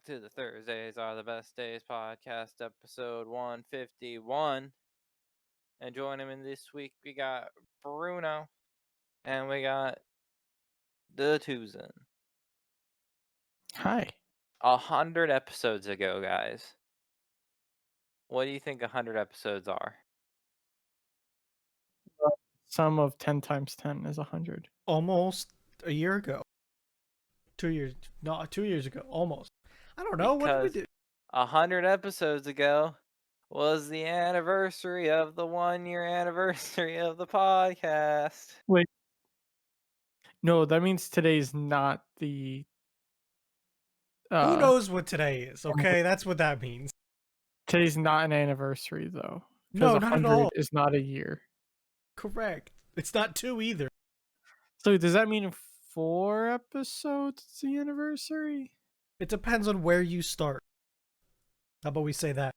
to the Thursdays Are the Best Days podcast, episode 151. And joining him this week, we got Bruno and we got the Tuzin. Hi. 100 episodes ago, guys. What do you think 100 episodes are? Sum of 10 times 10 is 100. Almost a year ago. 2 years. No, 2 years ago. Almost. I don't know. What did we Because do? 100 episodes ago was the anniversary of the 1-year anniversary of the podcast. Wait. No, that means today's not the. Who knows what today is, okay? That's what that means. Today's not an anniversary, though. No, Because not at 100 all. is not a year. Correct. It's not 2 either. So does that mean 4 episodes is the anniversary? It depends on where you start. How about we say that?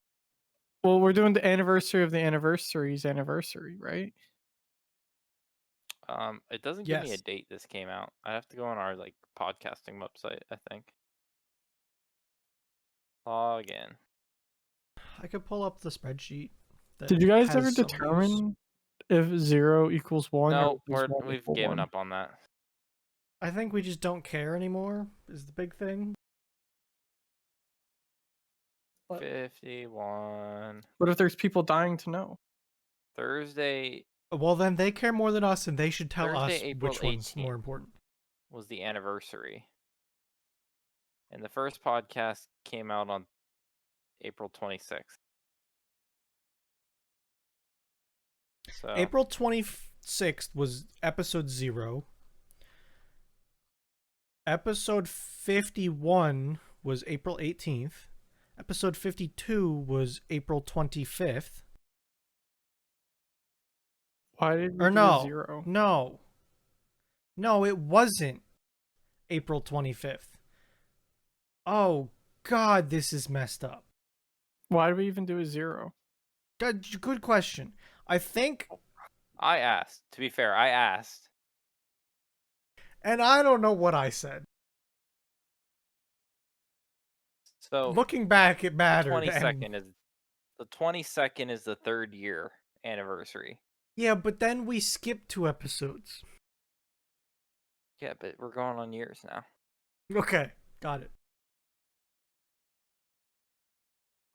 Well, we're doing the anniversary of the anniversary's anniversary, right? It doesn't give me a Yes. date this came out. I have to go on our podcasting website, I think. Log in. I could pull up the spreadsheet. Did you guys ever has some determine if 0 equals 1? No, or equals 1 we've equal given 1? up on that. I think we just don't care anymore, is the big thing. 51. What if there's people dying to know? Thursday Well, then they care more than us, and they should tell Thursday, us April which one's 18th. more important. was the anniversary. And the first podcast came out on April 26th. So April 26th was episode 0. Episode 51 was April 18th. Episode 52 was April 25th. Why did we Or do no. 0? No. No, it wasn't April 25th. Oh, God, this is messed up. Why did we even do a 0? Good question. I think, I asked. To be fair, I asked. and I don't know what I said. So Looking back, it mattered. the 22nd is the 3rd year anniversary. Yeah, but then we skipped 2 episodes. Yeah, but we're going on years now. Okay, got it.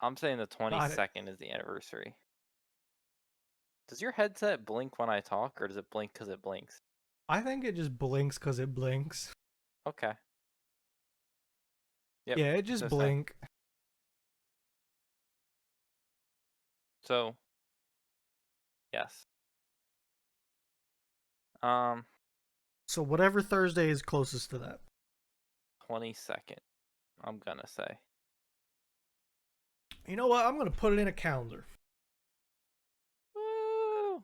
I'm saying the 22nd is the anniversary. Does your headset blink when I talk, or does it blink because it blinks? I think it just blinks because it blinks. Okay. Yep, Yeah, it just no blink. So, yes. So whatever Thursday is closest to that. 22nd, I'm gonna say. You know what? I'm gonna put it in a calendar. Woo!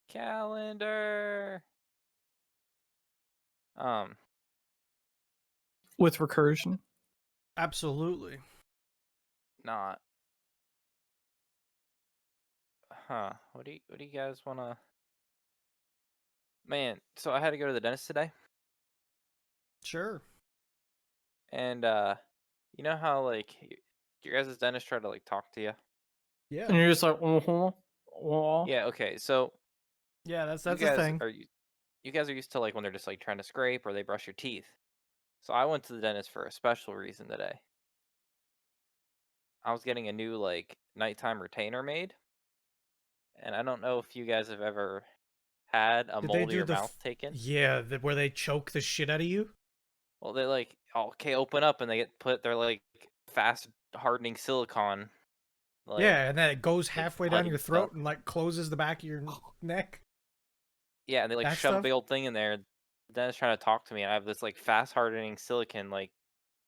Calendar. With recursion? Absolutely. Not. Huh? What do you guys wanna? Man, so I had to go to the dentist today, Sure. and you know how like your guys' dentist tried to like talk to you? Yeah. And you're just like, Yeah. Okay. So Yeah, that's you the guys thing. you guys are used to like when they're just like trying to scrape or they brush your teeth. So I went to the dentist for a special reason today. I was getting a new like nighttime retainer made, and I don't know if you guys have ever had a Did mold they of do your the mouth taken. Yeah, where they choke the shit out of you? Well, they like open up and they get put their like fast hardening silicone. Like, yeah, and then it goes halfway down putty your throat stuff. and like closes the back of your neck. Yeah, and they like That shove a stuff? big old thing in there. The dentist trying to talk to me, and I have this like fast hardening silicone like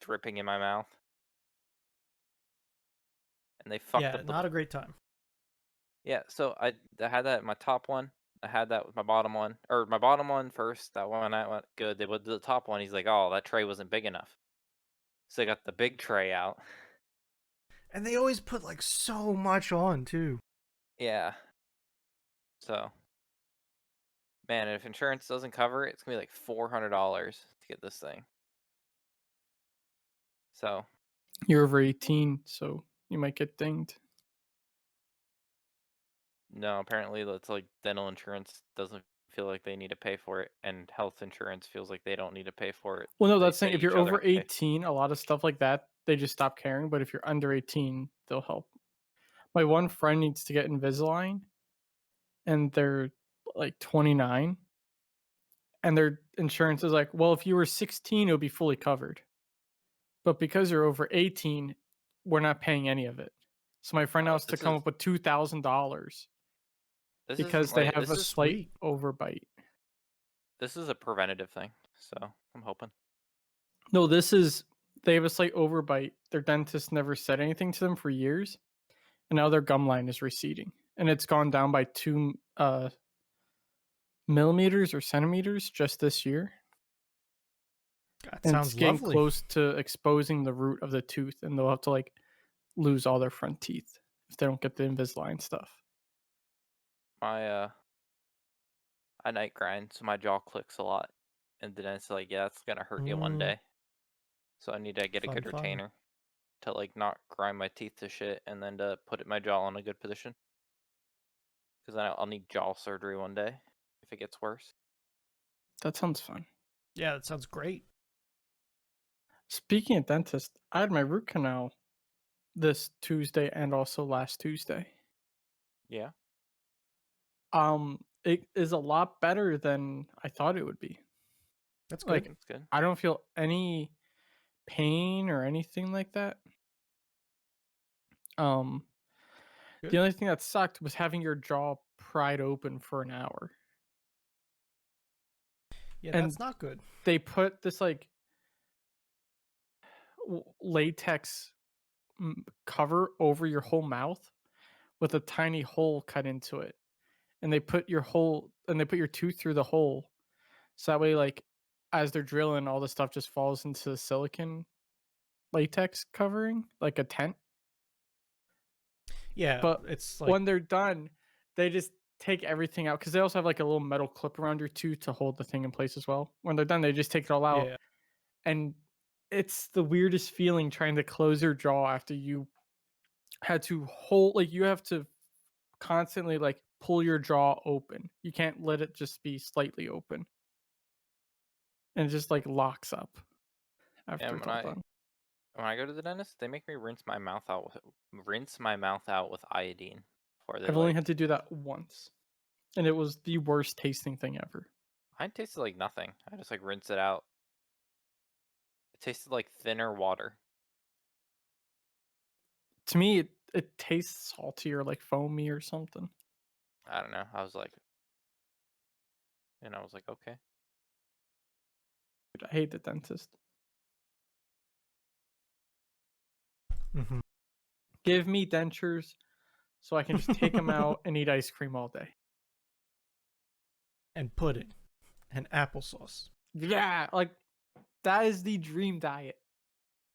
dripping in my mouth. And they fucked Yeah, up the not a great time. Yeah, so I had that in my top one. I had that with my bottom one. Or my bottom one first. That one I went good. They would do the top one. He's like, oh, that tray wasn't big enough. So I got the big tray out. And they always put like so much on too. Yeah. So, man, if insurance doesn't cover it, it's gonna be like $400 to get this thing. So, You're over 18, so you might get dinged. No, apparently that's like dental insurance doesn't feel like they need to pay for it, and health insurance feels like they don't need to pay for it. Well, no, They that's saying if each you're other over have to pay. 18, a lot of stuff like that, they just stop caring. But if you're under 18, they'll help. My one friend needs to get Invisalign, and they're like 29, and their insurance is like, well, if you were 16, it would be fully covered. But because you're over 18, we're not paying any of it. So my friend Oh, has to come up with $2,000 this because isn't they like have a slight Sweet. overbite. this is a preventative thing, so I'm hoping. No, they have a slight overbite. Their dentist never said anything to them for years, and now their gum line is receding, and it's gone down by 2 millimeters or centimeters just this year. That And it's sounds getting lovely. close to exposing the root of the tooth, and they'll have to like lose all their front teeth if they don't get the Invisalign stuff. I night grind, so my jaw clicks a lot, and the dentist's like, yeah, it's gonna hurt you one Mm. day. So I need to get a good Fun. retainer to like not grind my teeth to shit, and then to put my jaw in a good position. Because I'll need jaw surgery one day if it gets worse. That sounds fun. Yeah, that sounds great. Speaking of dentist, I had my root canal this Tuesday and also last Tuesday. Yeah. It is a lot better than I thought it would be. That's good. Like, That's good. I don't feel any pain or anything like that. Good. The only thing that sucked was having your jaw pried open for an hour. Yeah, And that's not good. they put this like latex cover over your whole mouth with a tiny hole cut into it, and they put your tooth through the hole, so that way, like, as they're drilling, all the stuff just falls into the silicone latex covering like a tent. Yeah, But it's like when they're done, they just take everything out because they also have like a little metal clip around your tooth to hold the thing in place as well. When they're done, they just take it all out, yeah. and it's the weirdest feeling trying to close your jaw after you had to hold, like, you have to constantly like pull your jaw open. You can't let it just be slightly open, and it just like locks up after And it's all done. when I go to the dentist, they make me rinse my mouth out with iodine before they I've only like. had to do that once, and it was the worst tasting thing ever. Mine tasted like nothing. I just like rinse it out. It tasted like thinner water. To me, it tastes salty or like foamy or something. I don't know. I was like, okay. I hate the dentist. Mhm. Give me dentures so I can just take them out and eat ice cream all day. And pudding and applesauce. Yeah, like, that is the dream diet.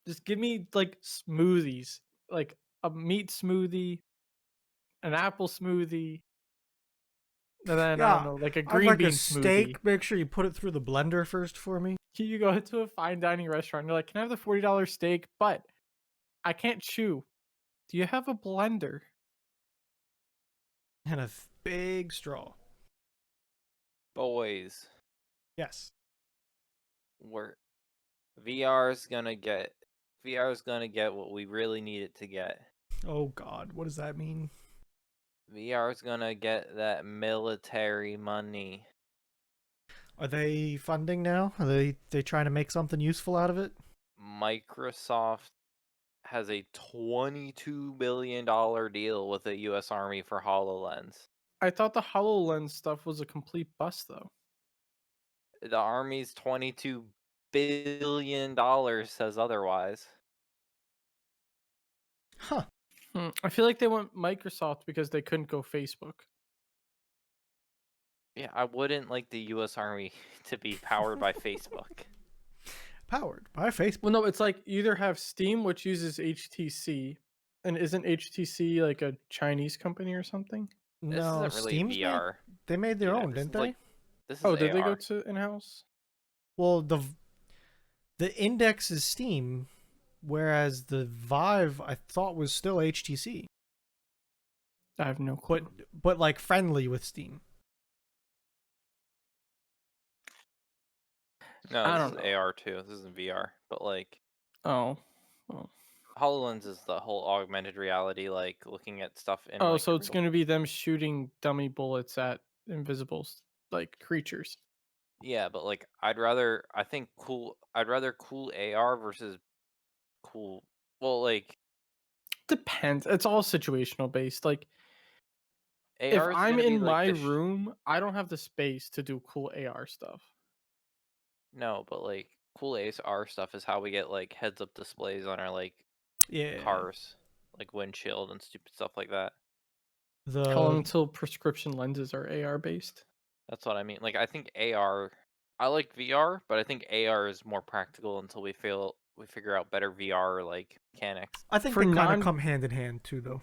Just give me like smoothies, like a meat smoothie, an apple smoothie, and then I don't Yeah, know, like a I'd green like a bean smoothie. steak. Make sure you put it through the blender first for me. You go to a fine dining restaurant, you're like, can I have the $40 steak? But I can't chew. Do you have a blender? And a big straw. Boys, Yes. we're VR's gonna get what we really need it to get. Oh God, what does that mean? VR's gonna get that military money. Are they funding now? Are they trying to make something useful out of it? Microsoft has a $22 billion deal with the US Army for HoloLens. I thought the HoloLens stuff was a complete bust, though. The Army's $22 billion says otherwise. Huh. I feel like they went Microsoft because they couldn't go Facebook. Yeah, I wouldn't like the US Army to be powered by Facebook. Powered by Facebook. Well, no, it's like you either have Steam, which uses HTC, and isn't HTC like a Chinese company or something? This No, isn't really Steam's VR. they made their Yeah, own, this didn't is they? like this is Oh, did they go AR. to in-house? Well, the index is Steam, whereas the Vive I thought was still HTC, I have no clue. but like friendly with Steam. No, I this don't is know. AR too. This isn't VR. But like Oh. Oh. HoloLens is the whole augmented reality, like looking at stuff in Oh, like so a it's real. going to be them shooting dummy bullets at invisible like creatures. Yeah, but like I'd rather cool AR versus cool. Well, like Depends. It's all situational based. Like if AR is I'm gonna be in like my the room, I don't have the space to do cool AR stuff. no, but like cool AR stuff is how we get like heads up displays on our like Yeah. cars, like windshield and stupid stuff like that. How long The until prescription lenses are AR based? That's what I mean. Like I think AR, I like VR, but I think AR is more practical until we figure out better VR like mechanics. I think For they kind of non come hand in hand too, though.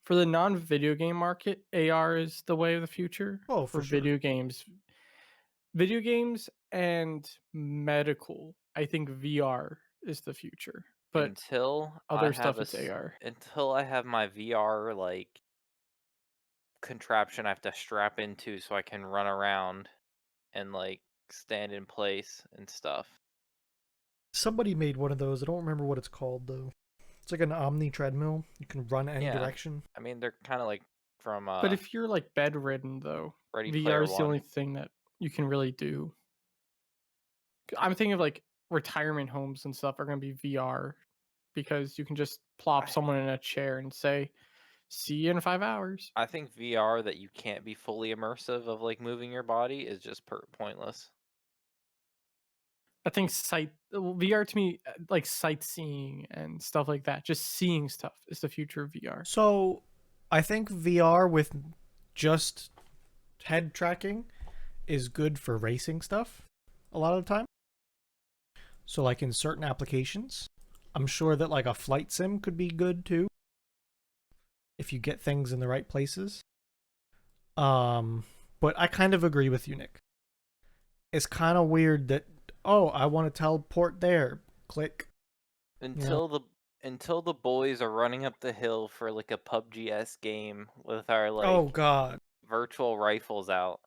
for the non-video game market, AR is the way of the future. Oh, For for sure. video games and medical, I think VR is the future. But Until I other have stuff, it's AR. until I have my VR like contraption I have to strap into so I can run around and like stand in place and stuff. Somebody made one of those. I don't remember what it's called though. It's like an Omni treadmill. You can run any Yeah. direction. I mean they're kind of like from But if you're like bedridden, though, Ready VR Player is the One. only thing that you can really do. I'm thinking of like retirement homes and stuff are going to be VR because you can just plop someone in a chair and say, "See you in 5 hours." I think VR that you can't be fully immersive of like moving your body is just pointless. I think VR to me, like sightseeing and stuff like that, just seeing stuff is the future of VR. So, I think VR with just head tracking is good for racing stuff a lot of the time. So, like in certain applications, I'm sure that like a flight sim could be good too if you get things in the right places. But I kind of agree with you, Nick. It's kind of weird that I want to teleport there. Click. Until the boys are running up the hill for like a PUBG-esque game with our like Oh God. virtual rifles out.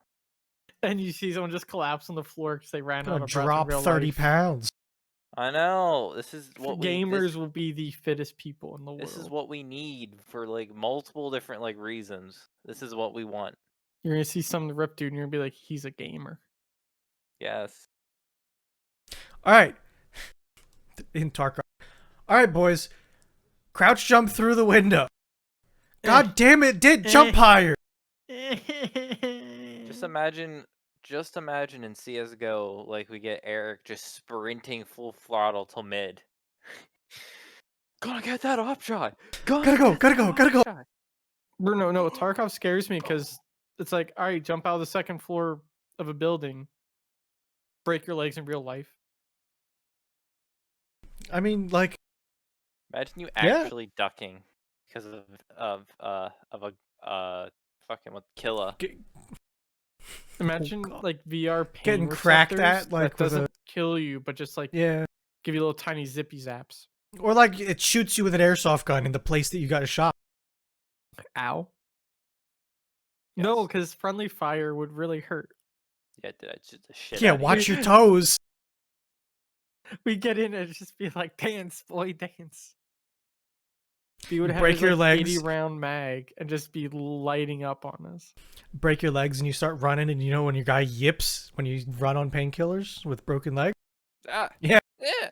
And you see someone just collapse on the floor because they ran out Gonna of breath in drop real 30 life. pounds. I know. This is what Gamers will be the fittest people in the world. This is what we need for like multiple different like reasons. This is what we want. You're gonna see some ripped dude and you're gonna be like, he's a gamer. Yes. All right. In Tarkov. All right, boys. Crouch jump through the window. God damn it, did jump higher. Just imagine in CS:GO like we get Eric just sprinting full throttle till mid. Gonna get that op shot. Gotta go. Bruno, no, Tarkov scares me because it's like, all right, jump out of the second floor of a building, break your legs in real life. I mean, like, Imagine you actually ducking because of a fucking what killer. Imagine like VR pain getting cracked receptors at, like, that with doesn't kill you, but just like yeah. give you little tiny zippy zaps. Or like it shoots you with an airsoft gun in the place that you got a shot. Ow. Yes. No, because friendly fire would really hurt. Yeah, it's just the shit. Yeah, out of watch you. your toes. We get in and just be like, dance, boy, dance. He would have break his, your like, legs. 80-round mag and just be lighting up on us. Break your legs and you start running, and you know when your guy yips when you run on painkillers with broken legs? Ah. Yeah. Yeah.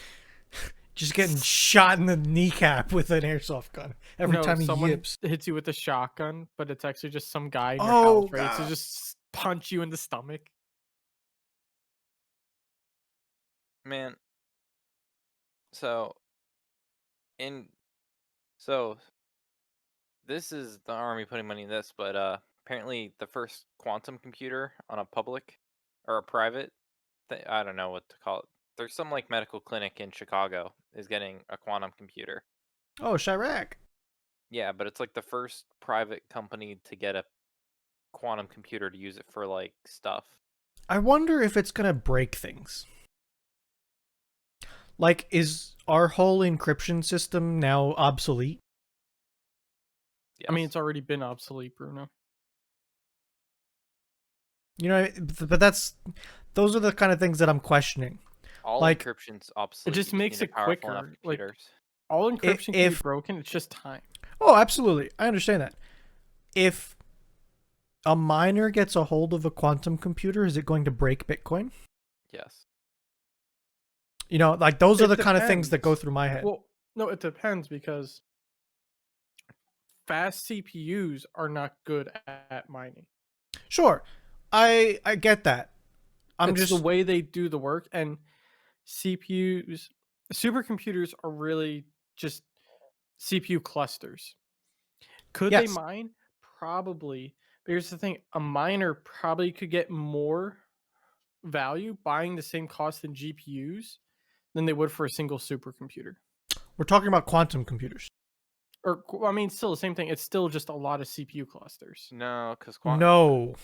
Just getting shot in the kneecap with an airsoft gun every time he someone yips. hits you with a shotgun, but it's actually just some guy in your Oh, house, right? So God. just punch you in the stomach. Man. So this is the army putting money in this, but apparently the first quantum computer on a public or a private I don't know what to call it. There's some like medical clinic in Chicago is getting a quantum computer. Oh, Chirac. Yeah, but it's like the first private company to get a quantum computer to use it for like stuff. I wonder if it's gonna break things. Like, is our whole encryption system now obsolete? Yes. I mean, it's already been obsolete, Bruno. You know, but those are the kind of things that I'm questioning. all like, encryption's obsolete. It just You makes need it powerful enough quicker. Like, computers. all encryption can be if broken. It's just time. oh, absolutely, I understand that. If a miner gets a hold of a quantum computer, is it going to break Bitcoin? Yes. You know, like those are It the kind of things that go depends. through my head. Well, no, it depends because fast CPUs are not good at mining. Sure, I get that. It's the way they do the work, and CPUs, supercomputers are really just CPU clusters. Could they yes. mine? Probably. But here's the thing: a miner probably could get more value buying the same cost in GPUs than they would for a single supercomputer. We're talking about quantum computers. Or, I mean, still the same thing. It's still just a lot of CPU clusters. No, because No,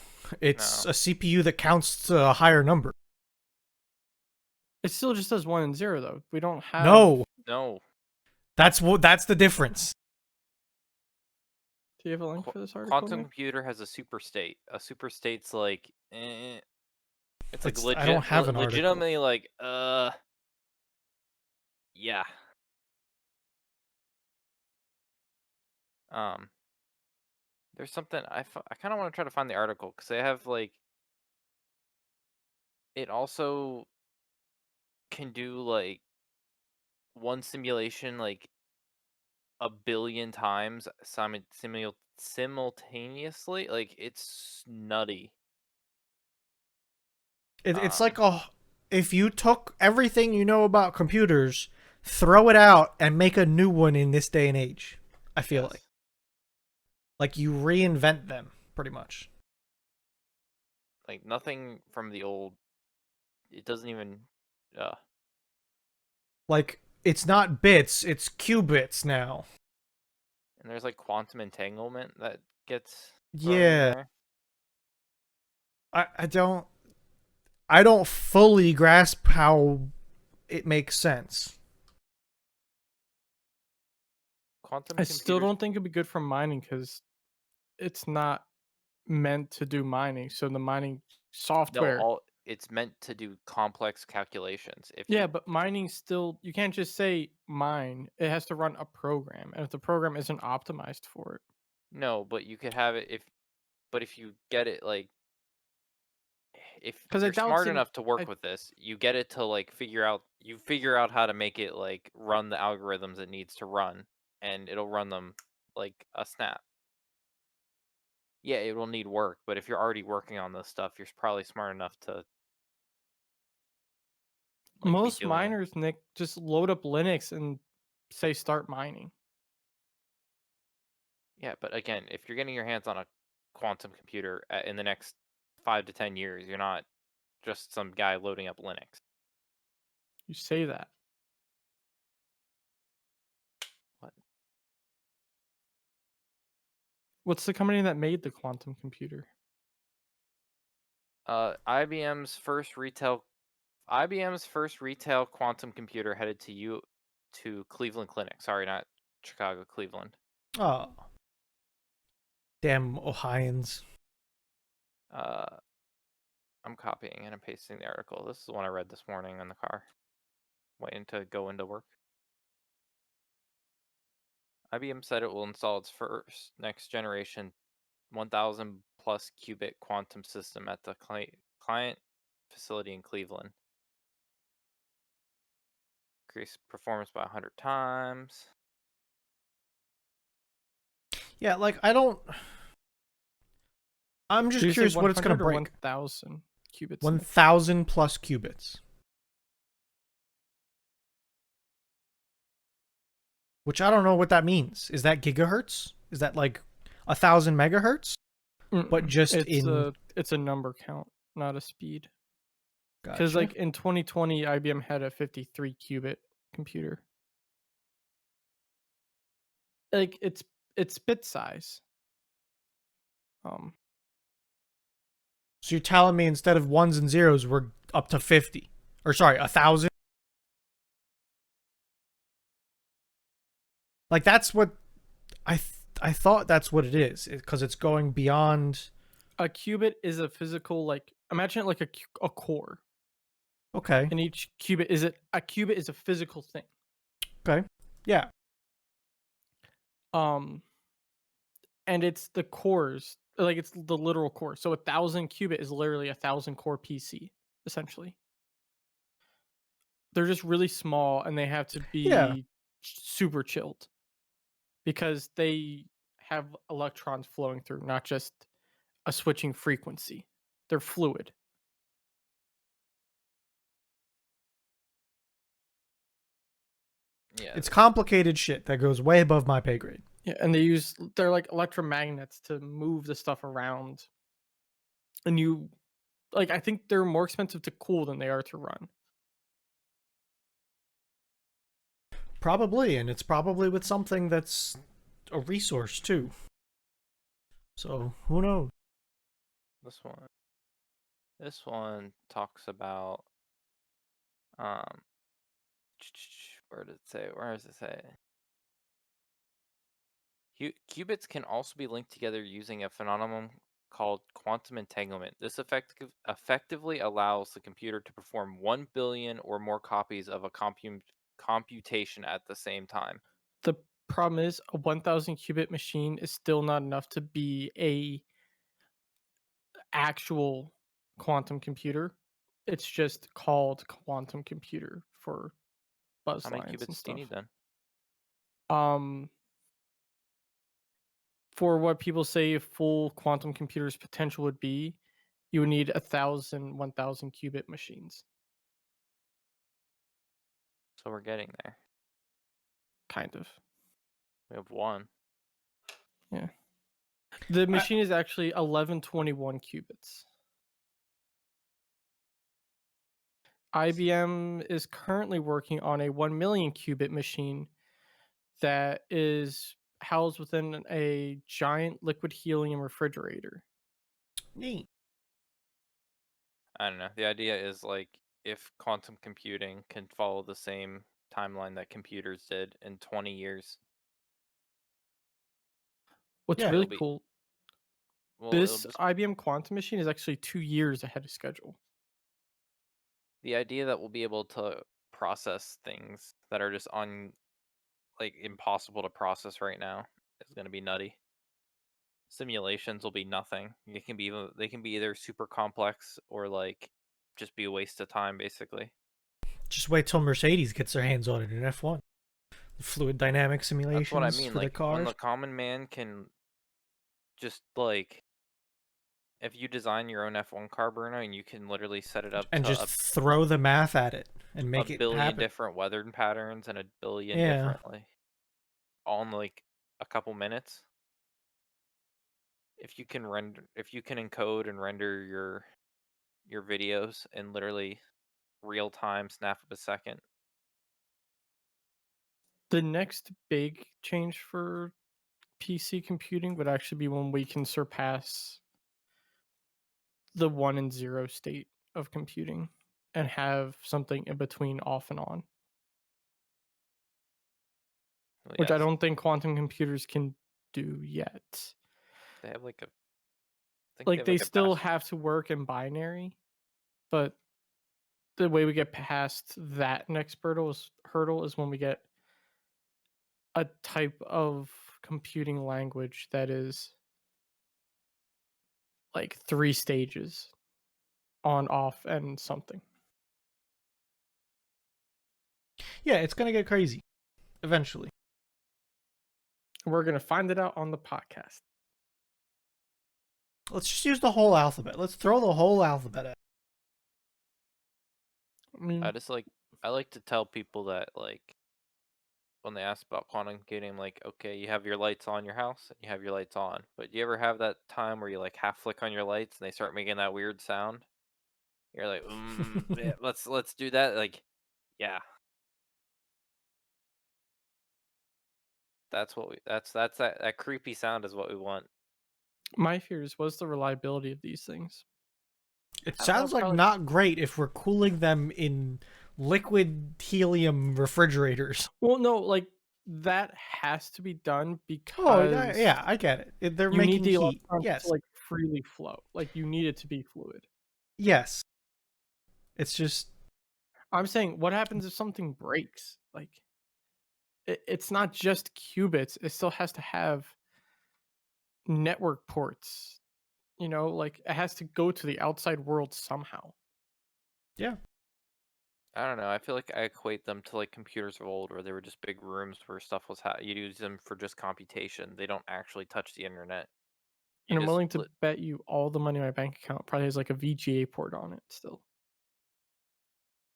it's No. a CPU that counts to a higher number. It still just does 1 and 0, though. We don't have. No. That's the difference. Do you have a link for this article? Quantum computer has a super state. A super state's like, it's like I don't have an article. legitimately like, yeah. There's something I kind of want to try to find the article because they have like, it also can do like one simulation like a billion times simultaneously. Like it's nutty. It's like if you took everything you know about computers, throw it out, and make a new one in this day and age. I feel like you reinvent them pretty much. Like nothing from the old. It doesn't even. Like it's not bits, it's qubits now. And there's like quantum entanglement that gets. Yeah. I don't fully grasp how it makes sense. I still don't think it'd be good for mining because it's not meant to do mining. So the mining software. No, it's meant to do complex calculations. But mining still, you can't just say mine. It has to run a program, and if the program isn't optimized for it. No, but you could have it if you get it like. If you're smart enough to work with this, you get it to like figure out how to make it like run the algorithms it needs to run, and it'll run them like a snap. Yeah, it will need work, but if you're already working on this stuff, you're probably smart enough to. Like, most miners, Nick, just load up Linux and say start mining. Yeah, but again, if you're getting your hands on a quantum computer in the next 5 to 10 years, you're not just some guy loading up Linux. You say that. What? What's the company that made the quantum computer? IBM's first retail quantum computer headed to Cleveland Clinic. Sorry, not Chicago, Cleveland. Oh. Damn Ohioans. I'm copying and I'm pasting the article. This is the one I read this morning in the car, waiting to go into work. IBM said it will install its first next generation 1,000 plus qubit quantum system at the client facility in Cleveland. Increase performance by 100 times. Yeah, like I'm just curious what it's going to break. 1,000 qubits. 1,000 plus qubits. Which I don't know what that means. Is that gigahertz? Is that like 1,000 megahertz? But just it's a number count, not a speed. Because like in 2020, IBM had a 53 qubit computer. Like it's bit size. So you're telling me instead of ones and zeros, we're up to 50, or sorry, 1,000? Like that's what I thought that's what it is, because it's going beyond. A qubit is a physical, like, imagine it like a core, Okay. and each qubit is a qubit is a physical thing. Okay. Yeah. And it's the cores, like it's the literal core. So 1,000 qubit is literally 1,000 core PC, essentially. They're just really small, and they have to Yeah. be super chilled because they have electrons flowing through, not just a switching frequency. They're fluid. Yeah. It's complicated shit that goes way above my pay grade. Yeah, and they're like electromagnets to move the stuff around. And I think they're more expensive to cool than they are to run. Probably, and it's probably with something that's a resource too. So who knows? This one talks about where does it say? Qubits can also be linked together using a phenomenon called quantum entanglement. This effectively allows the computer to perform 1 billion or more copies of a computation at the same time. The problem is a 1,000 qubit machine is still not enough to be a actual quantum computer. It's just called quantum computer for buzz How many lines and qubits do you stuff. need then? For what people say a full quantum computer's potential would be, you would need 1,000 qubit machines. So we're getting there. Kind of. We have one. Yeah. The machine is actually 1121 qubits. IBM is currently working on a 1 million qubit machine that is housed within a giant liquid helium refrigerator. Neat. I don't know. The idea is like if quantum computing can follow the same timeline that computers did in 20 years. What's Yeah, really it'll be- cool, Well, this IBM quantum machine is actually 2 years ahead of schedule. the idea that we'll be able to process things that are just impossible to process right now is going to be nutty. Simulations will be nothing. They can be either super complex or like just be a waste of time, basically. Just wait till Mercedes gets their hands on it in F1. The fluid dynamic simulations That's what I mean. for Like the cars. when the common man can just like, if you design your own F1 car, Bruno, and you can literally set it up and to just throw the math at it and make a it billion happen. different weather patterns and a billion Yeah. different all in like a couple minutes. If you can encode and render your videos in literally real time, snap of a second. The next big change for PC computing would actually be when we can surpass the 1 and 0 state of computing and have something in between off and on. Well, Which I yes, don't think quantum computers can do yet. they have like a. I think Like have they a still bas- have to work in binary, but the way we get past that next hurdle is when we get a type of computing language that is like 3 stages, on, off, and something. Yeah, it's gonna get crazy eventually. We're gonna find it out on the podcast. Let's just use the whole alphabet. Let's throw the whole alphabet at it. I mean, I like to tell people that like when they ask about quantum computing, like, okay, you have your lights on your house and you have your lights on, but do you ever have that time where you like half flick on your lights and they start making that weird sound? You're like, yeah, let's do that. Like, yeah, that creepy sound is what we want. my fear is what's the reliability of these things? It I don't know, sounds like probably- not great if we're cooling them in liquid helium refrigerators. Well, no, like that has to be done Oh, because yeah, I get it. They're you need making the heat. electrons Yes. to like freely flow. Like you need it to be fluid. Yes. It's just I'm saying, what happens if something breaks? Like, it's not just qubits. It still has to have network ports. You know, like it has to go to the outside world somehow. yeah. I don't know. I feel like I equate them to like computers of old, where they were just big rooms where stuff was. You use them for just computation. They don't actually touch the internet. You And I'm just willing to bet you all the money in my bank account probably has like a VGA port on it still.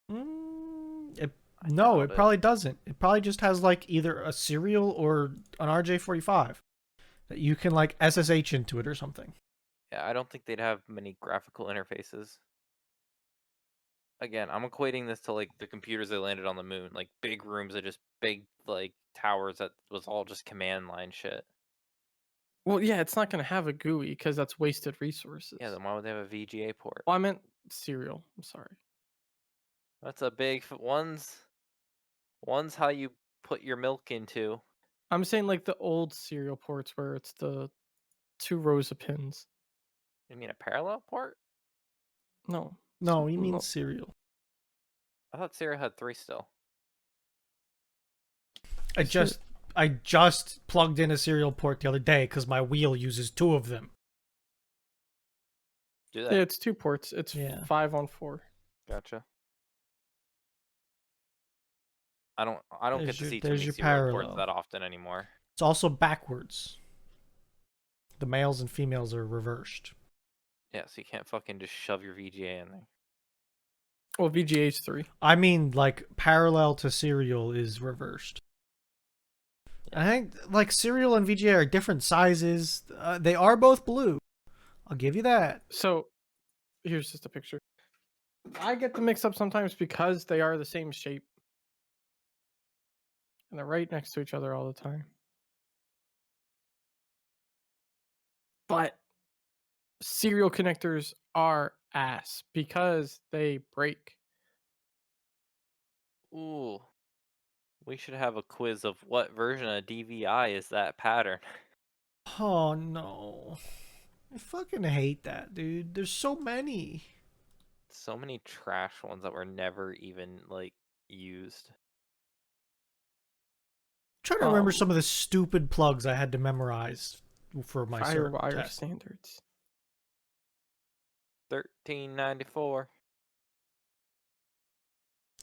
No, doubt it it. probably doesn't. It probably just has like either a serial or an RJ45 that you can like SSH into it or something. Yeah, I don't think they'd have many graphical interfaces. Again, I'm equating this to like the computers that landed on the moon, like big rooms that just big like towers that was all just command line shit. Well, yeah, it's not going to have a GUI because that's wasted resources. Yeah, then why would they have a VGA port? Well, I meant serial. I'm sorry. That's a big one's how you put your milk into. I'm saying like the old serial ports where it's the 2 rows of pins. You mean a parallel port? No. No, you mean no. serial. I thought Sierra had 3 still. I just plugged in a serial port the other day because my wheel uses 2 of them. Do Yeah, they? it's 2 ports. It's 5 on 4. Gotcha. I don't get to see too there's many your serial ports parallel. that often anymore. It's also backwards. The males and females are reversed. Yeah, so you can't fucking just shove your VGA in there. Well, VGA's 3. I mean, like parallel to serial is reversed. I think like serial and VGA are different sizes. They are both blue. I'll give you that. So, here's just a picture. I get them mixed up sometimes because they are the same shape. And they're right next to each other all the time. But serial connectors are ass because they break. Ooh. We should have a quiz of what version of DVI is that pattern. Oh no. I fucking hate that, dude. There's so many. So many trash ones that were never even like used. I'm trying to remember some of the stupid plugs I had to memorize for my Firewire test. standards. 1394.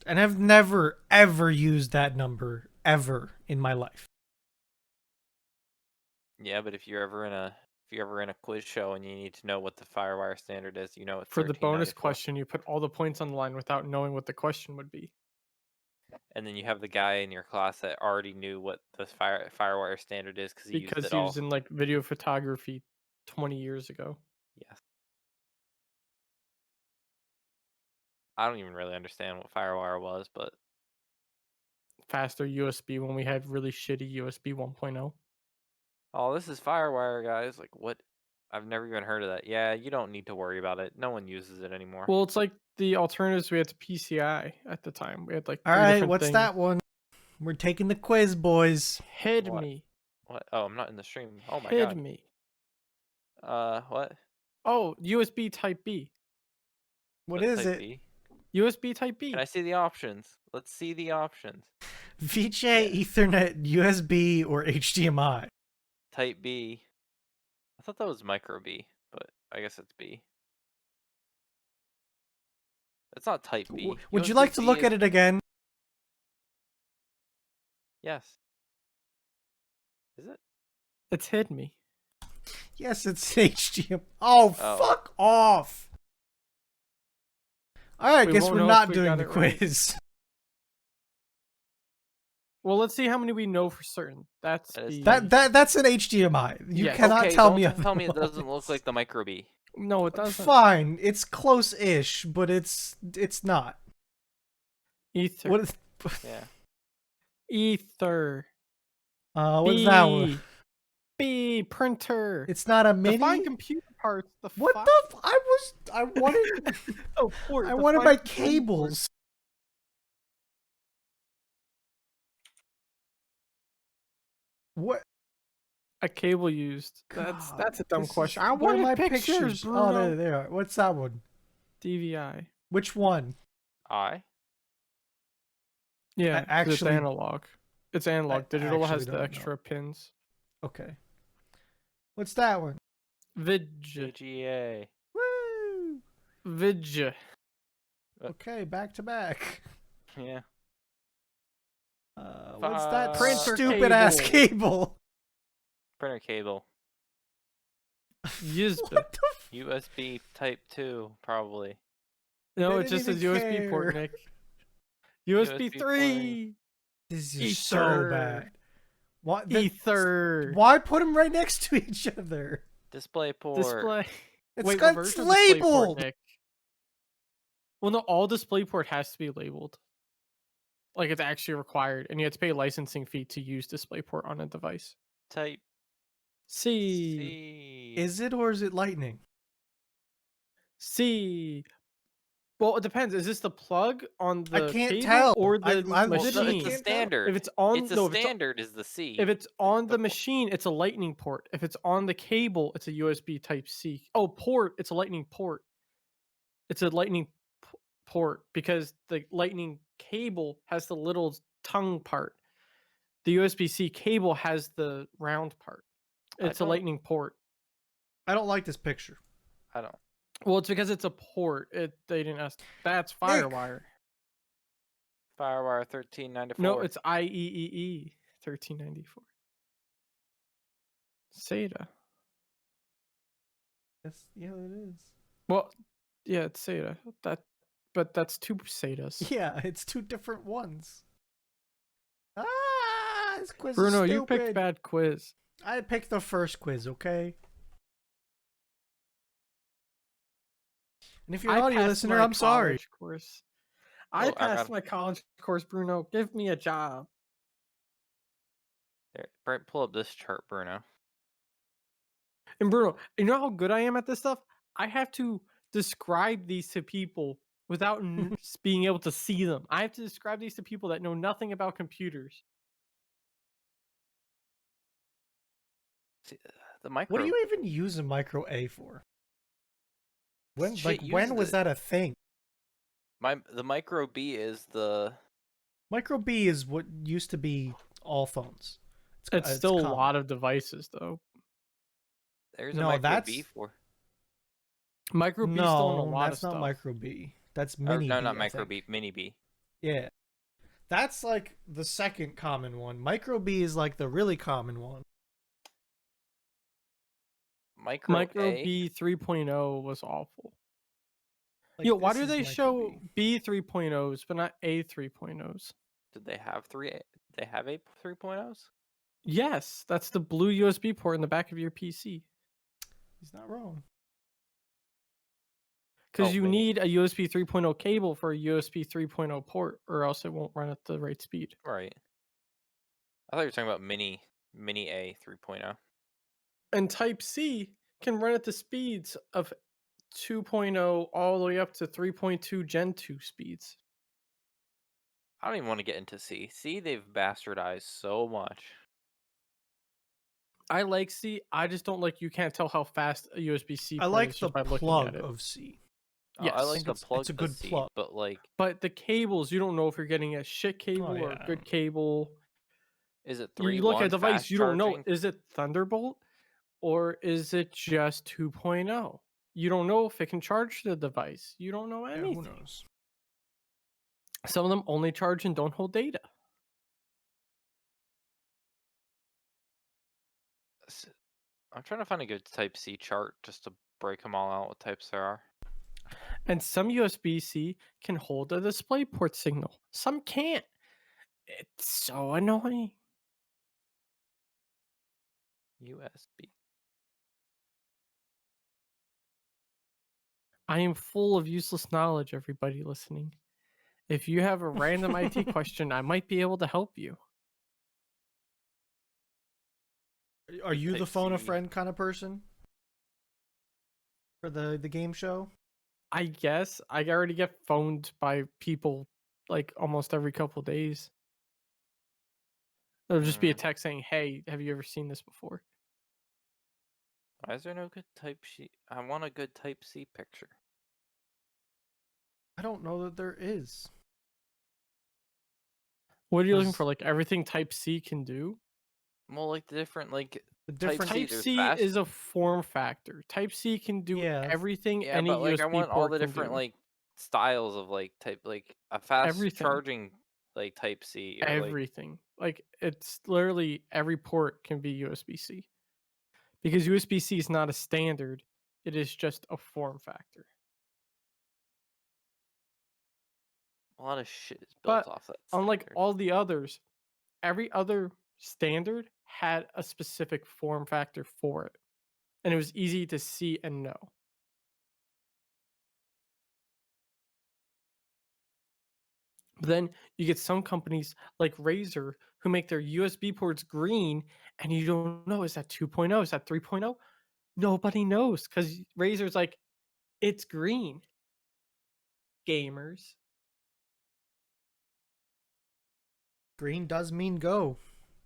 And I've never ever used that number ever in my life. Yeah, but if you're ever in a quiz show and you need to know what the Firewire standard is, you know it's For the bonus 1394. question, you put all the points on the line without knowing what the question would be. And then you have the guy in your class that already knew what the Firewire standard is because he used it he all. was in like video photography 20 years ago. Yes. I don't even really understand what Firewire was, but Faster USB when we had really shitty USB 1.0. oh, this is Firewire, guys. Like, what? I've never even heard of that. Yeah, you don't need to worry about it. No one uses it anymore. Well, it's like the alternatives we had to PCI at the time. We had like 3 All right, different what's things. that one? We're taking the quiz, boys. Hid What? me. What? Oh, I'm not in the stream. Oh my Hid god. me. What? Oh, USB Type B. What What's is Type it? B? USB Type B. Can I see the options? Let's see the options. VJ, Ethernet, USB, or HDMI? Type B. I thought that was micro B, but I guess it's B. It's not Type B. Would you like to look at it again? Yes. Is it? It's hid me. Yes, it's HDMI. Oh, fuck off. All right, I guess we're not doing the quiz. Well, let's see how many we know for certain. That's an HDMI. You cannot tell me. Don't tell me it doesn't look like the micro B. No, it doesn't. Fine, it's close-ish, but it's not. Ether. What is? Yeah. Ether. What is that one? B printer. It's not a mini. Define computer parts. What the? I wanted. Oh, I wanted my cables. What? A cable used. That's a dumb question. I Where are wanted my pictures, Oh, Bruno. there they are. What's that one? DVI. Which one? Yeah, 'cause actually- it's analog. It's analog. Digital actually has the don't know. extra pins. Okay. What's that one? VGA. Woo! Vidge. Okay, back to back. Yeah. What's that Printer stupid ass cable. cable? Printer cable. USB. What the f- USB Type 2, probably. No, They it just didn't says even USB port, care. Nick. USB USB 3. This is Ether. so bad. Why? Ether. Why put them right next to each other? Display port. Display. It's Wait, got what it's version of DisplayPort, labeled. Nick? Well, no, all DisplayPort has to be labeled. Like it's actually required, and you have to pay a licensing fee to use DisplayPort on a device. Type C. C. Is it or is it lightning? C. Well, it depends. Is this the plug on the I can't cable tell. or I the Well, machine? it's a can't tell. standard. If it's on, It's a no, if standard is the C. if it's on the port. machine, it's a lightning port. If it's on the cable, it's a USB Type C. Oh, port, it's a lightning port. It's a lightning port because the lightning cable has the little tongue part. The USB-C cable has the round part. It's a don't- lightning port. I don't like this picture. I don't. Well, it's because it's a port. They didn't ask. That's FireWire. FireWire 1394. No, it's IEEE 1394. SATA. Yeah, it is. Well, yeah, it's SATA. But that's two SATAs. Yeah, it's two different ones. Ah, this quiz Bruno, is you stupid. picked bad quiz. I picked the first quiz, okay? And if you're an audio passed listener, my I'm sorry. college course. I Oh, I passed got- my college course, Bruno. Give me a job. There, pull up this chart, Bruno. And Bruno, you know how good I am at this stuff? I have to describe these to people without being able to see them. I have to describe these to people that know nothing about computers. See, the micro. What do you even use a micro A for? When Shit when uses was it. that a thing? The micro B is the. Micro B is what used to be all phones. It's still a common. lot of devices, though. There's No, a micro that's- B for. Micro B still in a No, lot that's of not stuff. micro B. That's Or, mini. no, B, not I micro think. B, mini B. Yeah, that's like the second common one. Micro B is like the really common one. Micro A. B 3.0 was awful. Like, Yo, why this do is they micro show B. B 3.0s but not A 3.0s? Did they have They have a 3.0s? Yes, that's the blue USB port in the back of your PC. He's not wrong. Because Oh, you mini. need a USB 3.0 cable for a USB 3.0 port, or else it won't run at the right speed. Right. I thought you were talking about mini A 3.0. And Type C can run at the speeds of 2.0 all the way up to 3.2 Gen 2 speeds. I don't even want to get into C. C, they've bastardized so much. I like C. I just don't like you can't tell how fast a USB-C I port like is the just by looking at plug it. of C. I Yes. like the It's plug a of good C, plug. but like, But the cables, you don't know if you're getting a shit cable or yeah. a good cable. is it 3.1 You look at a device, fast you don't know, charging? is it Thunderbolt or is it just 2.0? You don't know if it can charge the device. You don't know Yeah, anything. who knows? Some of them only charge and don't hold data. I'm trying to find a good Type C chart just to break them all out what types there are. And some USB-C can hold a DisplayPort signal. Some can't. It's so annoying. USB. I am full of useless knowledge, everybody listening. If you have a random IT question, I might be able to help you. Are you the Type phone a C. friend kind of person? For the game show? I guess I already get phoned by people like almost every couple days. It'll just be a text saying, "Hey, have you ever seen this before?" Why is there no good Type-C? I want a good Type-C picture. I don't know that there is. What are you looking for? 'Cause Like everything Type-C can do? Well, like the different The different Type-C, there's Type-C fast. is a form factor. Type-C can do Yeah. everything Yeah, any but like I USB want all port the can different do. like styles of like type, like a fast Everything. charging like Type-C or like Everything. Like it's literally every port can be USB-C. Because USB-C is not a standard, it is just a form factor. a lot of shit is built But off that unlike standard. all the others, every other standard had a specific form factor for it. And it was easy to see and know. But then you get some companies like Razer who make their USB ports green and you don't know, is that 2.0? Is that 3.0? Nobody knows because Razer's like, it's green. Gamers. green does mean go.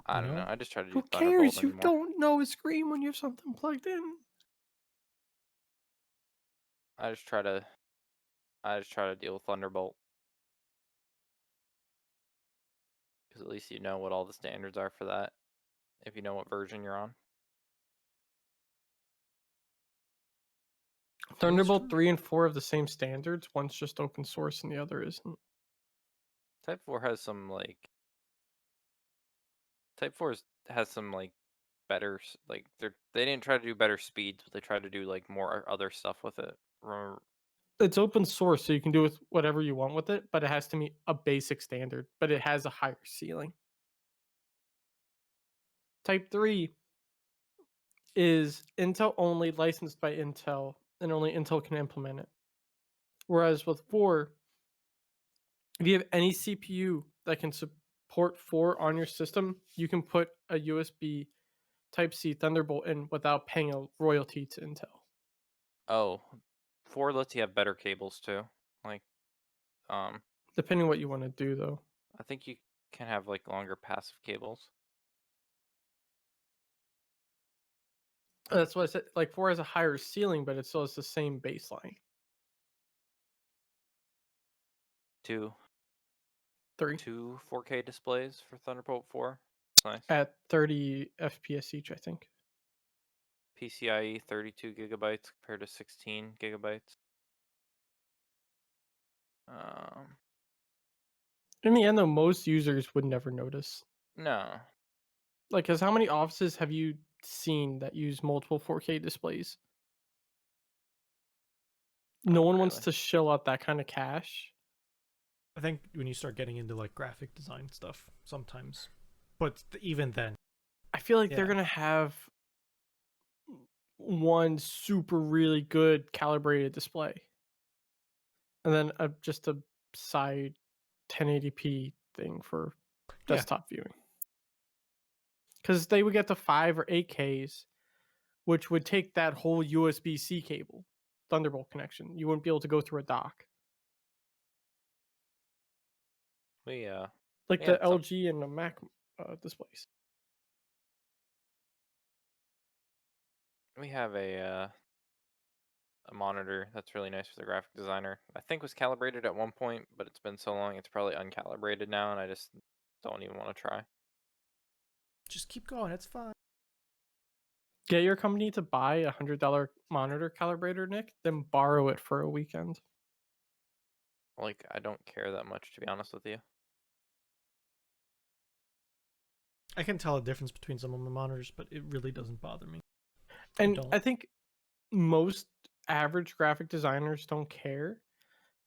I You don't know. know? I just try to do Who Thunderbolt cares? You anymore. don't know it's green when you have something plugged in. I just try to deal with Thunderbolt. Because at least you know what all the standards are for that. If you know what version you're on. Thunderbolt true. 3 and 4 have the same standards. One's just open source and the other isn't. Type 4 has some like Type 4 has some like better like they didn't try to do better speeds, but they tried to do like more other stuff with it. It's open source, so you can do with whatever you want with it, but it has to meet a basic standard, but it has a higher ceiling. Type 3 is Intel only, licensed by Intel, and only Intel can implement it. Whereas with 4, if you have any CPU that can support 4 on your system, you can put a USB Type-C Thunderbolt in without paying a royalty to Intel. Oh, 4 lets you have better cables too. Like Depending on what you want to do, though. I think you can have like longer passive cables. That's what I said. Like 4 has a higher ceiling, but it still has the same baseline. 2 3 4K displays for Thunderbolt 4. It's nice. at 30 FPS each, I think. PCIe 32 gigabytes compared to 16 gigabytes. In the end, though, most users would never notice. No. Like, because how many offices have you seen that use multiple 4K displays? No one wants really. to shell out that kind of cash. I think when you start getting into like graphic design stuff, sometimes. But even then, I feel like they're Yeah. gonna have one super really good calibrated display, and then just a side 1080p thing for Yeah. desktop viewing. Because they would get the 5 or 8Ks, which would take that whole USB-C cable, Thunderbolt connection. You wouldn't be able to go through a dock. We Like Yeah, the it's some- LG and the Mac displays. we have a monitor that's really nice for the graphic designer. I think was calibrated at one point, but it's been so long it's probably uncalibrated now, and I just don't even want to try. just keep going. It's fine. Get your company to buy a $100 monitor calibrator, Nick, then borrow it for a weekend. Like, I don't care that much, to be honest with you. I can tell a difference between some of the monitors, but it really doesn't bother me. And don't. I think most average graphic designers don't care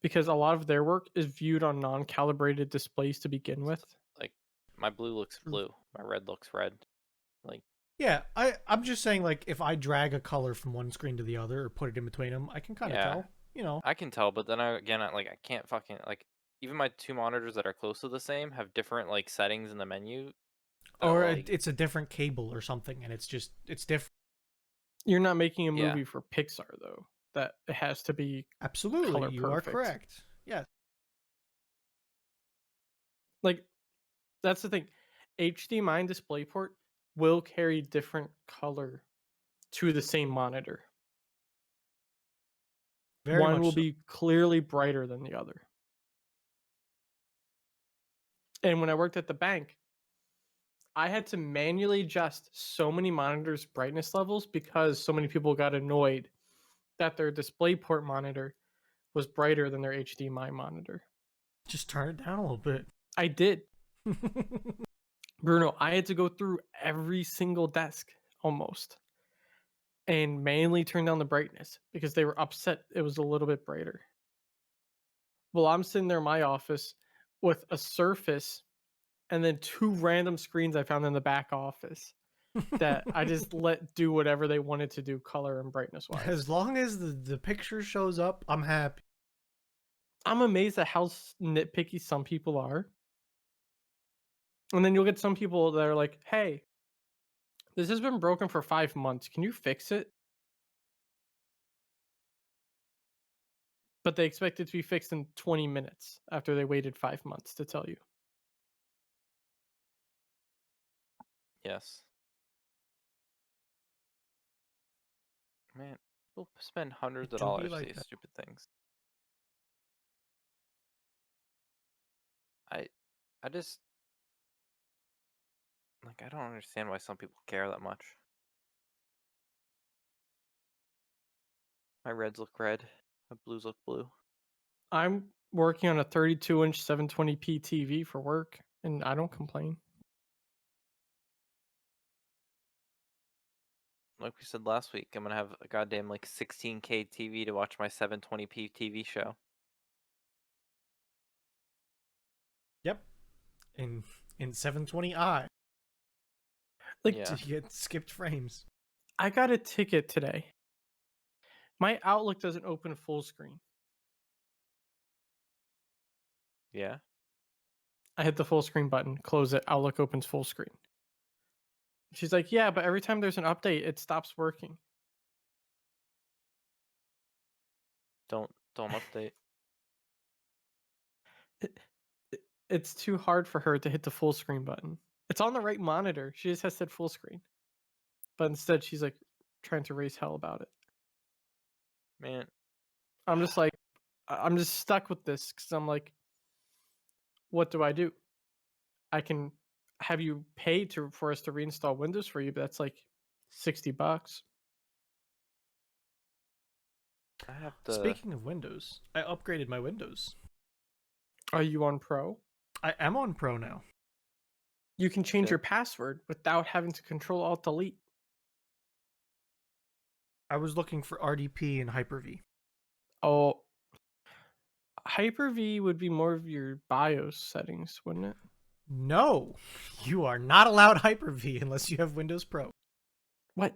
because a lot of their work is viewed on non-calibrated displays to begin with. Like, my blue looks blue, my red looks red. Like, Yeah, I'm just saying, like, if I drag a color from one screen to the other or put it in between them, I can kind of Yeah. tell. You know. I can tell, but then I can't fucking like. Even my 2 monitors that are close to the same have different like settings in the menu. Or like, it's a different cable or something, and it's different. You're not making a Yeah. movie for Pixar, though, that it has to be Absolutely, color you are perfect. correct. Yeah. Like, that's the thing. HDMI and DisplayPort will carry different color to the same monitor. Very One much will so. be clearly brighter than the other. And when I worked at the bank, I had to manually adjust so many monitors' brightness levels because so many people got annoyed that their DisplayPort monitor was brighter than their HDMI monitor. Just turn it down a little bit. I did. Bruno, I had to go through every single desk almost and manually turn down the brightness because they were upset it was a little bit brighter. Well, I'm sitting there in my office with a Surface and then 2 random screens I found in the back office that I just let do whatever they wanted to do color and brightness wise. As long as the picture shows up, I'm happy. I'm amazed at how nitpicky some people are. And then you'll get some people that are like, hey, this has been broken for 5 months. Can you fix it? But they expect it to be fixed in 20 minutes after they waited 5 months to tell you. Yes. Man, people spend hundreds of do be dollars like for these that. stupid things. I just like I don't understand why some people care that much. My reds look red, my blues look blue. I'm working on a 32-inch 720p TV for work, and I don't complain. Like we said last week, I'm gonna have a goddamn like 16K TV to watch my 720p TV show. Yep. In 720i. Like, Yeah. You get skipped frames. I got a ticket today. My Outlook doesn't open full screen. Yeah. I hit the full screen button, close it, Outlook opens full screen. She's like, yeah, but every time there's an update, it stops working. Don't update. It's too hard for her to hit the full screen button. It's on the right monitor. She just has said full screen. But instead, she's like trying to raise hell about it. Man, I'm just like, I'm just stuck with this because I'm like, what do I do? I can have you pay for us to reinstall Windows for you, but that's like $60. I have to. Speaking of Windows, I upgraded my Windows. Are you on Pro? I am on Pro now. You can change Good. your password without having to Control Alt Delete. I was looking for RDP and Hyper-V. Oh, Hyper-V would be more of your BIOS settings, wouldn't it? No, you are not allowed Hyper-V unless you have Windows Pro. What?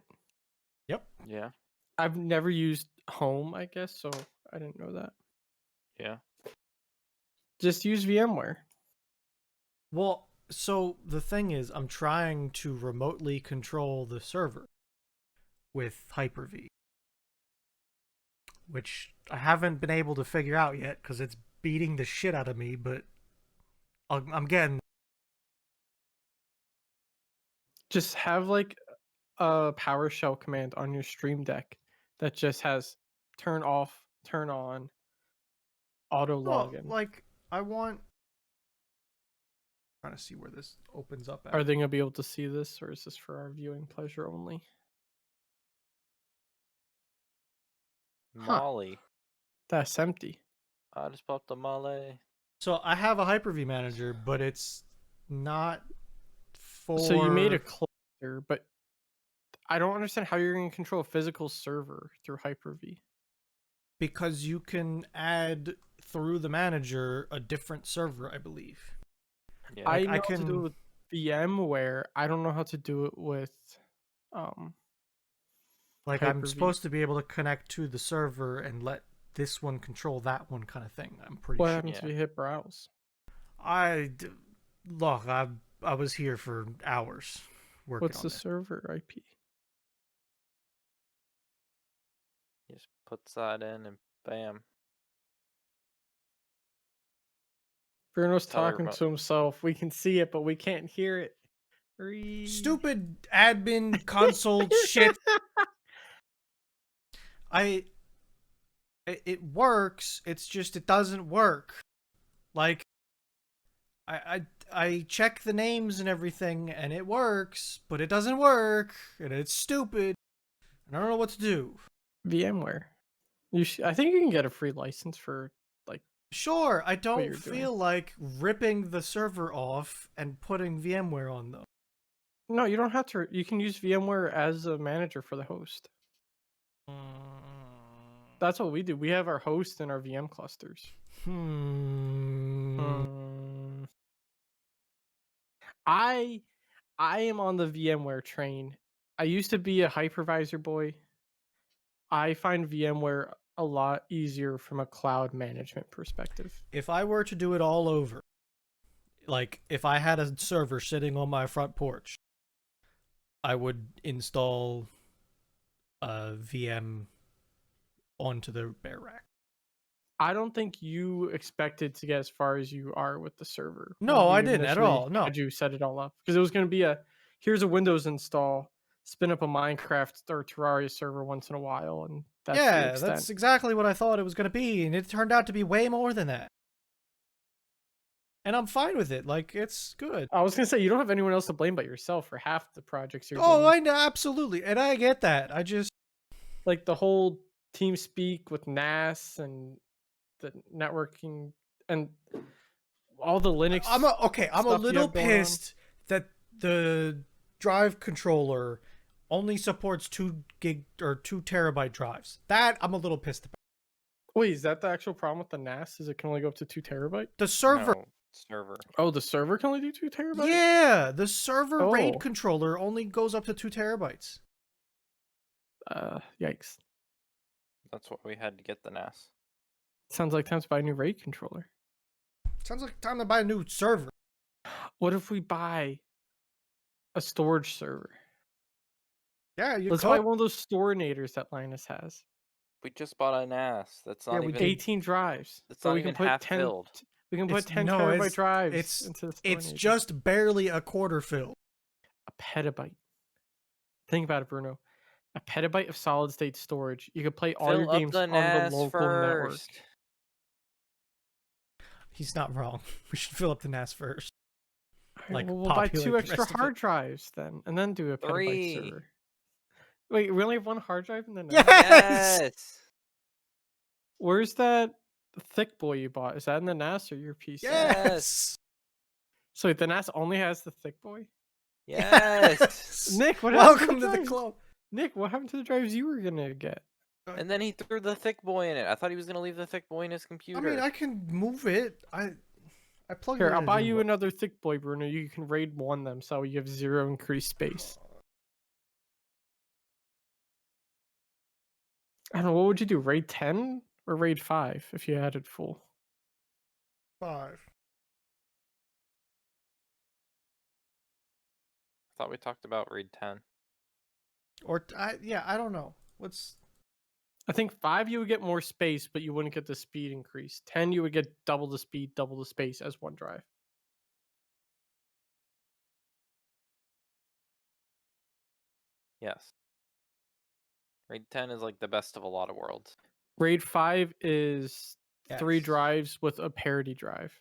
Yep. Yeah. I've never used Home, I guess, so I didn't know that. Yeah. Just use VMware. Well, so the thing is, I'm trying to remotely control the server with Hyper-V, which I haven't been able to figure out yet because it's beating the shit out of me, but I'm getting. Just have like a PowerShell command on your Stream Deck that just has turn off, turn on, auto Well, login. like, I want. Trying to see where this opens up at. Are they going to be able to see this, or is this for our viewing pleasure only? Huh. Molly. That's empty. I just popped the Molly. So I have a Hyper-V manager, but it's not for. So you made a cluster, but I don't understand how you're going to control a physical server through Hyper-V. Because you can add through the manager a different server, I believe. Yeah. I Like, know I how to do can- it with VMware. I don't know how to do it with Like, I'm Hyper-V. supposed to be able to connect to the server and let this one control that one, kind of thing. I'm pretty What sure. happens if you hit browse? Look, I was here for hours working What's on the this. server IP? You just puts that in and bam. Bruno's Tell her talking remote- to himself. We can see it, but we can't hear it. Stupid admin console shit. It works. It's just it doesn't work. Like I check the names and everything, and it works, but it doesn't work, and it's stupid. And I don't know what to do. VMware. I think you can get a free license for like. Sure, I don't you're feel doing. like ripping the server off and putting VMware on them. No, you don't have to. You can use VMware as a manager for the host. That's what we do. We have our host and our VM clusters. I am on the VMware train. I used to be a hypervisor boy. I find VMware a lot easier from a cloud management perspective. If I were to do it all over, like if I had a server sitting on my front porch, I would install a VM onto the bare rack. I don't think you expected to get as far as you are with the server. No, when we I didn't at all. initially No. had you set it all up because it was going to be here's a Windows install, spin up a Minecraft or Terraria server once in a while, and that's the Yeah, extent. that's exactly what I thought it was going to be, and it turned out to be way more than that. And I'm fine with it. Like, it's good. I was going to say, you don't have anyone else to blame but yourself for half the projects you're doing. Oh, I know, absolutely. And I get that. I just... Like the whole TeamSpeak with NAS and the networking and all the Linux. I'm a little pissed that the drive controller only supports 2 gig or 2 terabyte drives. That I'm a little pissed about. Wait, is that the actual problem with the NAS? Is it can only go up to 2 terabyte? The server. No, server. Oh, the server can only do 2 terabytes? Yeah, the server RAID Oh. controller only goes up to 2 terabytes. Yikes. That's what we had to get the NAS. Sounds like time to buy a new RAID controller. Sounds like time to buy a new server. What if we buy a storage server? Yeah, you Let's could. buy one of those Storinators that Linus has. We just bought a NAS. That's not we even did. 18 drives. It's So not we can even put half 10 filled. We can put 10 No, terabyte drives into the It's Storinator. just barely a quarter filled. A petabyte. Think about it, Bruno. A petabyte of solid state storage. You could play all your Fill up games the on the NAS local network. first. He's not wrong. We should fill up the NAS first. Alright, Like, well, we'll buy populate 2 the extra rest of hard it. drives then, and then do a petabyte 3. server. Wait, we only have 1 hard drive in the NAS? Yes! Yes. Where's that thick boy you bought? Is that in the NAS or your PC? Yes! So wait, the NAS only has the thick boy? Yes. Nick, what happened Welcome to the drives? club. Nick, what happened to the drives you were gonna get? And then he threw the thick boy in it. I thought he was gonna leave the thick boy in his computer. I mean, I can move it. I plugged it Here, in. I'll it buy didn't you work. another thick boy, Bruno. You can RAID 1 them so you have 0 increased space. I don't know, what would you do? RAID 10 or RAID 5 if you had it full? 5. I thought we talked about RAID 10. Or, I don't know. What's... I think 5 you would get more space, but you wouldn't get the speed increase. 10 you would get double the speed, double the space as 1 drive. Yes. RAID 10 is like the best of a lot of worlds. RAID 5 is 3 Yes. drives with a parity drive.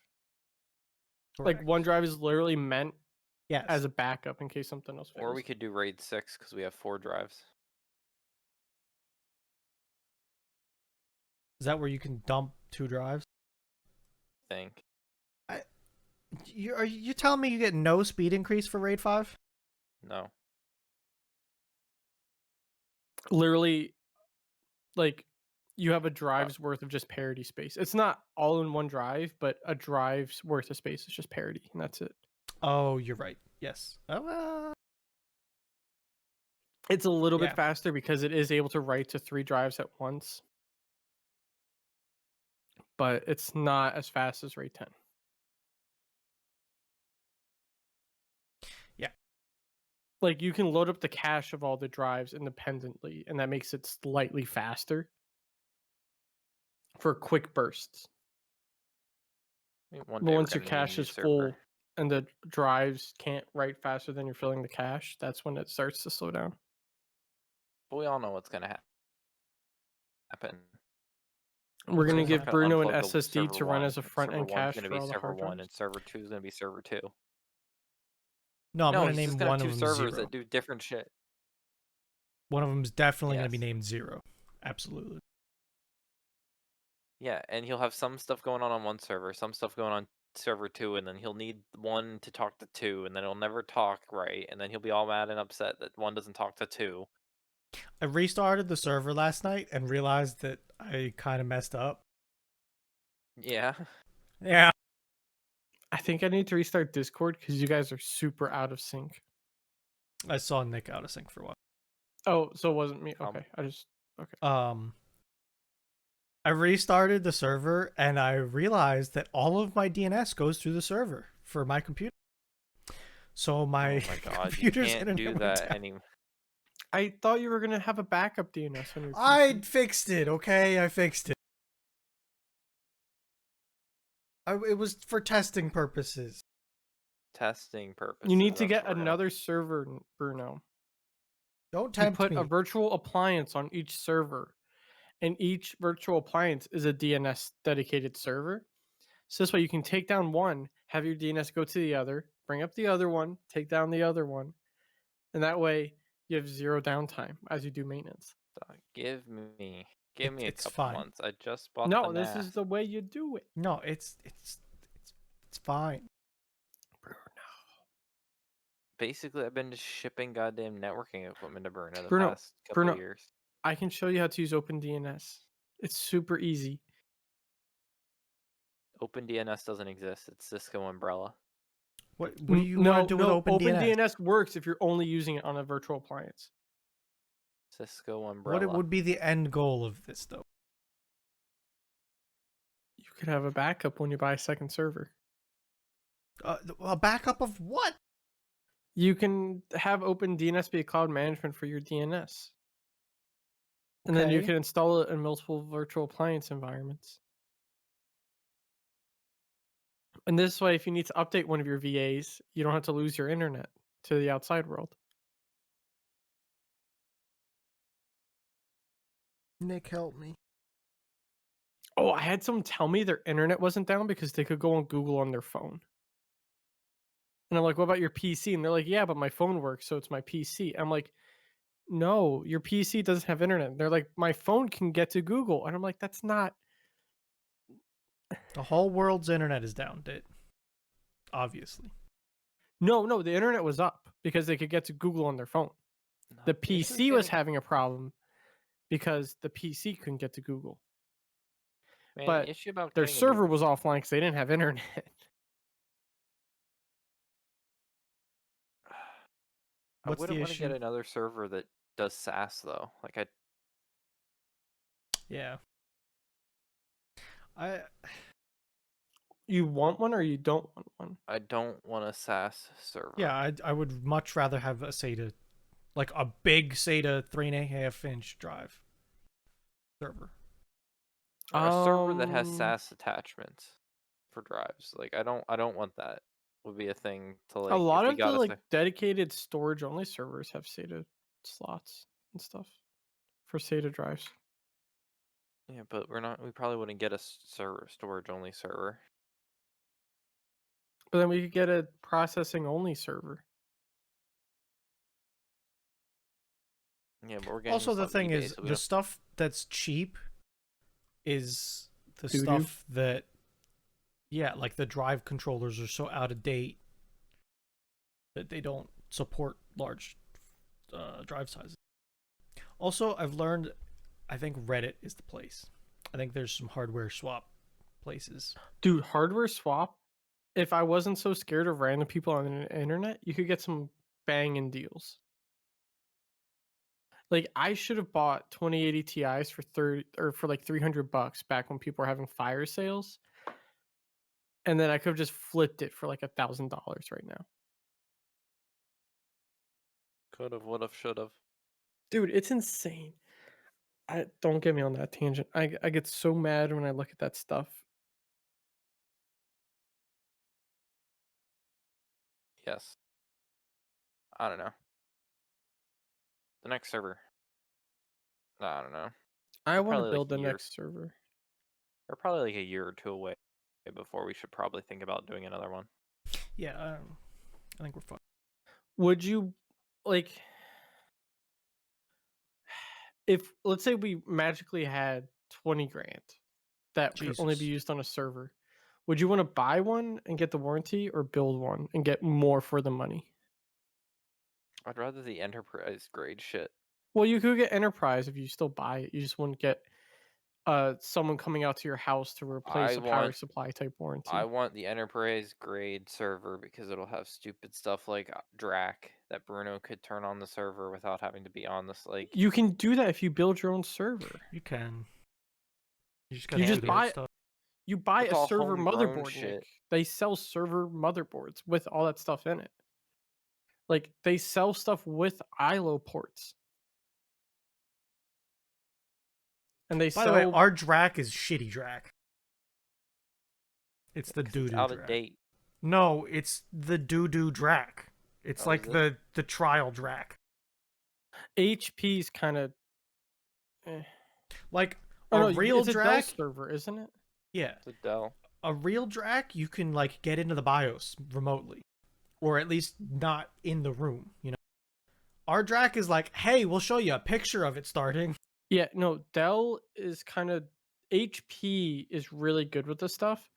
Like Correct. 1 drive is literally meant Yes. as a backup in case something else fails. Or we could do RAID 6 because we have 4 drives. Is that where you can dump 2 drives? I think. Are you telling me you get no speed increase for RAID 5? No. Literally, like, you have a drive's worth of just parity space. It's not all in 1 drive, but a drive's worth of space is just parity, and that's it. Oh, you're right. Yes. It's a little Yeah. bit faster because it is able to write to 3 drives at once. But it's not as fast as RAID 10. Yeah. Like, you can load up the cache of all the drives independently, and that makes it slightly faster for quick bursts. One But day we're once your gonna need a cache new is full, server. and the drives can't write faster than you're filling the cache, that's when it starts to slow down. But we all know what's gonna happen. We're gonna gonna give happen? Bruno an Unplug the SSD server to run one, as a and front server end one's cache gonna for be all the server hard one, drives. and server two is gonna be server two. No, I'm No, gonna he's name just gonna one have of two them servers 0. that do different shit. One of them's definitely gonna be Yes. named 0. Absolutely. Yeah, and he'll have some stuff going on one server, some stuff going on server 2, and then he'll need one to talk to 2, and then it'll never talk right, and then he'll be all mad and upset that one doesn't talk to 2. I restarted the server last night and realized that I kind of messed up. Yeah. Yeah. I think I need to restart Discord because you guys are super out of sync. I saw Nick out of sync for a while. Oh, so it wasn't me. Okay, I restarted the server and I realized that all of my DNS goes through the server for my computer. So my, Oh my god, you computer's can't internet do went that down. anymore. I thought you were gonna have a backup DNS on your PC. I fixed it, okay? I fixed it. It was for testing purposes. Testing purposes. You need to that's get what we're gonna- another server, Bruno. Don't You tempt put me. a virtual appliance on each server, and each virtual appliance is a DNS dedicated server. So this way you can take down one, have your DNS go to the other, bring up the other one, take down the other one, and that way you have zero downtime as you do maintenance. Give me a It's couple fine. months. I just bought No, the this NAS. is the way you do it. No, it's fine. Basically, I've been just shipping goddamn networking equipment to Bruno the Bruno, past couple Bruno. years. I can show you how to use OpenDNS. It's super easy. OpenDNS doesn't exist. It's Cisco Umbrella. What do you want to do with OpenDNS? OpenDNS works if you're only using it on a virtual appliance. Cisco Umbrella. What would be the end goal of this, though? You could have a backup when you buy a second server. A backup of what? You can have OpenDNS be a cloud management for your DNS. And then you Okay. can install it in multiple virtual appliance environments. And this way, if you need to update one of your VAs, you don't have to lose your internet to the outside world. Nick, help me. Oh, I had someone tell me their internet wasn't down because they could go on Google on their phone. And I'm like, what about your PC? And they're like, yeah, but my phone works, so it's my PC. I'm like, no, your PC doesn't have internet. They're like, my phone can get to Google. And I'm like, that's not. The whole world's internet is down, obviously. No, the internet was up because they could get to Google on their phone. No, The the issue PC was getting- having a problem because the PC couldn't get to Google. Man, but the issue about Their getting a server new- was offline because they didn't have internet. I What's wouldn't the want to get issue? another server that does SaaS though. Like Yeah. You want one or you don't want one? I don't want a SaaS server. Yeah, I would much rather have a SATA, like a big SATA 3.5-inch drive server. Or a server that has Um, SaaS attachments for drives. Like I don't want that. Would be a thing to like. A lot if we of the got like dedicated storage only servers have SATA slots and stuff for SATA drives. Yeah, but we probably wouldn't get a storage only server. But then we could get a processing only server. Yeah, but we're getting Also, the this on thing eBay, is, so we the don't- stuff that's cheap is the Doo-doo. stuff that, yeah, like the drive controllers are so out of date that they don't support large drive sizes. Also, I've learned, I think Reddit is the place. I think there's some hardware swap places. Dude, hardware swap. If I wasn't so scared of random people on the internet, you could get some banging deals. Like I should have bought 2080 Ti's for like $300 back when people were having fire sales, and then I could have just flipped it for like $1,000 right now. Could have, would have, should have. Dude, it's insane. Don't get me on that tangent. I get so mad when I look at that stuff. Yes. I don't know. The next server. I don't know. I want to probably like build a the year. next server. We're probably like a year or two away before we should probably think about doing another one. Yeah, I think we're fine. Would you like if let's say we magically had 20 grand that could only be Jesus. used on a server? Would you want to buy one and get the warranty or build one and get more for the money? I'd rather the enterprise grade shit. Well, you could get enterprise if you still buy it. You just wouldn't get someone coming out to your house to replace a power supply type warranty. I want the enterprise grade server because it'll have stupid stuff like Drac that Bruno could turn on the server without having to be on this. Like You can do that if you build your own server. You can. You just You gotta just do buy stuff. you buy It's a all server homegrown motherboard, shit. Nick. They sell server motherboards with all that stuff in it. Like they sell stuff with ILO ports. And they By sell the way, our Drac is shitty Drac. It's the 'cause doo it's doo out Drac. of date. No, it's the doo doo Drac. It's Oh, like is it? the trial Drac. HP's kind of Like oh, a no, real it's a Dell Drac. server, isn't it? Yeah, It's a Dell. a real Drac you can like get into the BIOS remotely, or at least not in the room. You know, our Drac is like, hey, we'll show you a picture of it starting. Yeah, no, Dell is kind of HP is really good with this stuff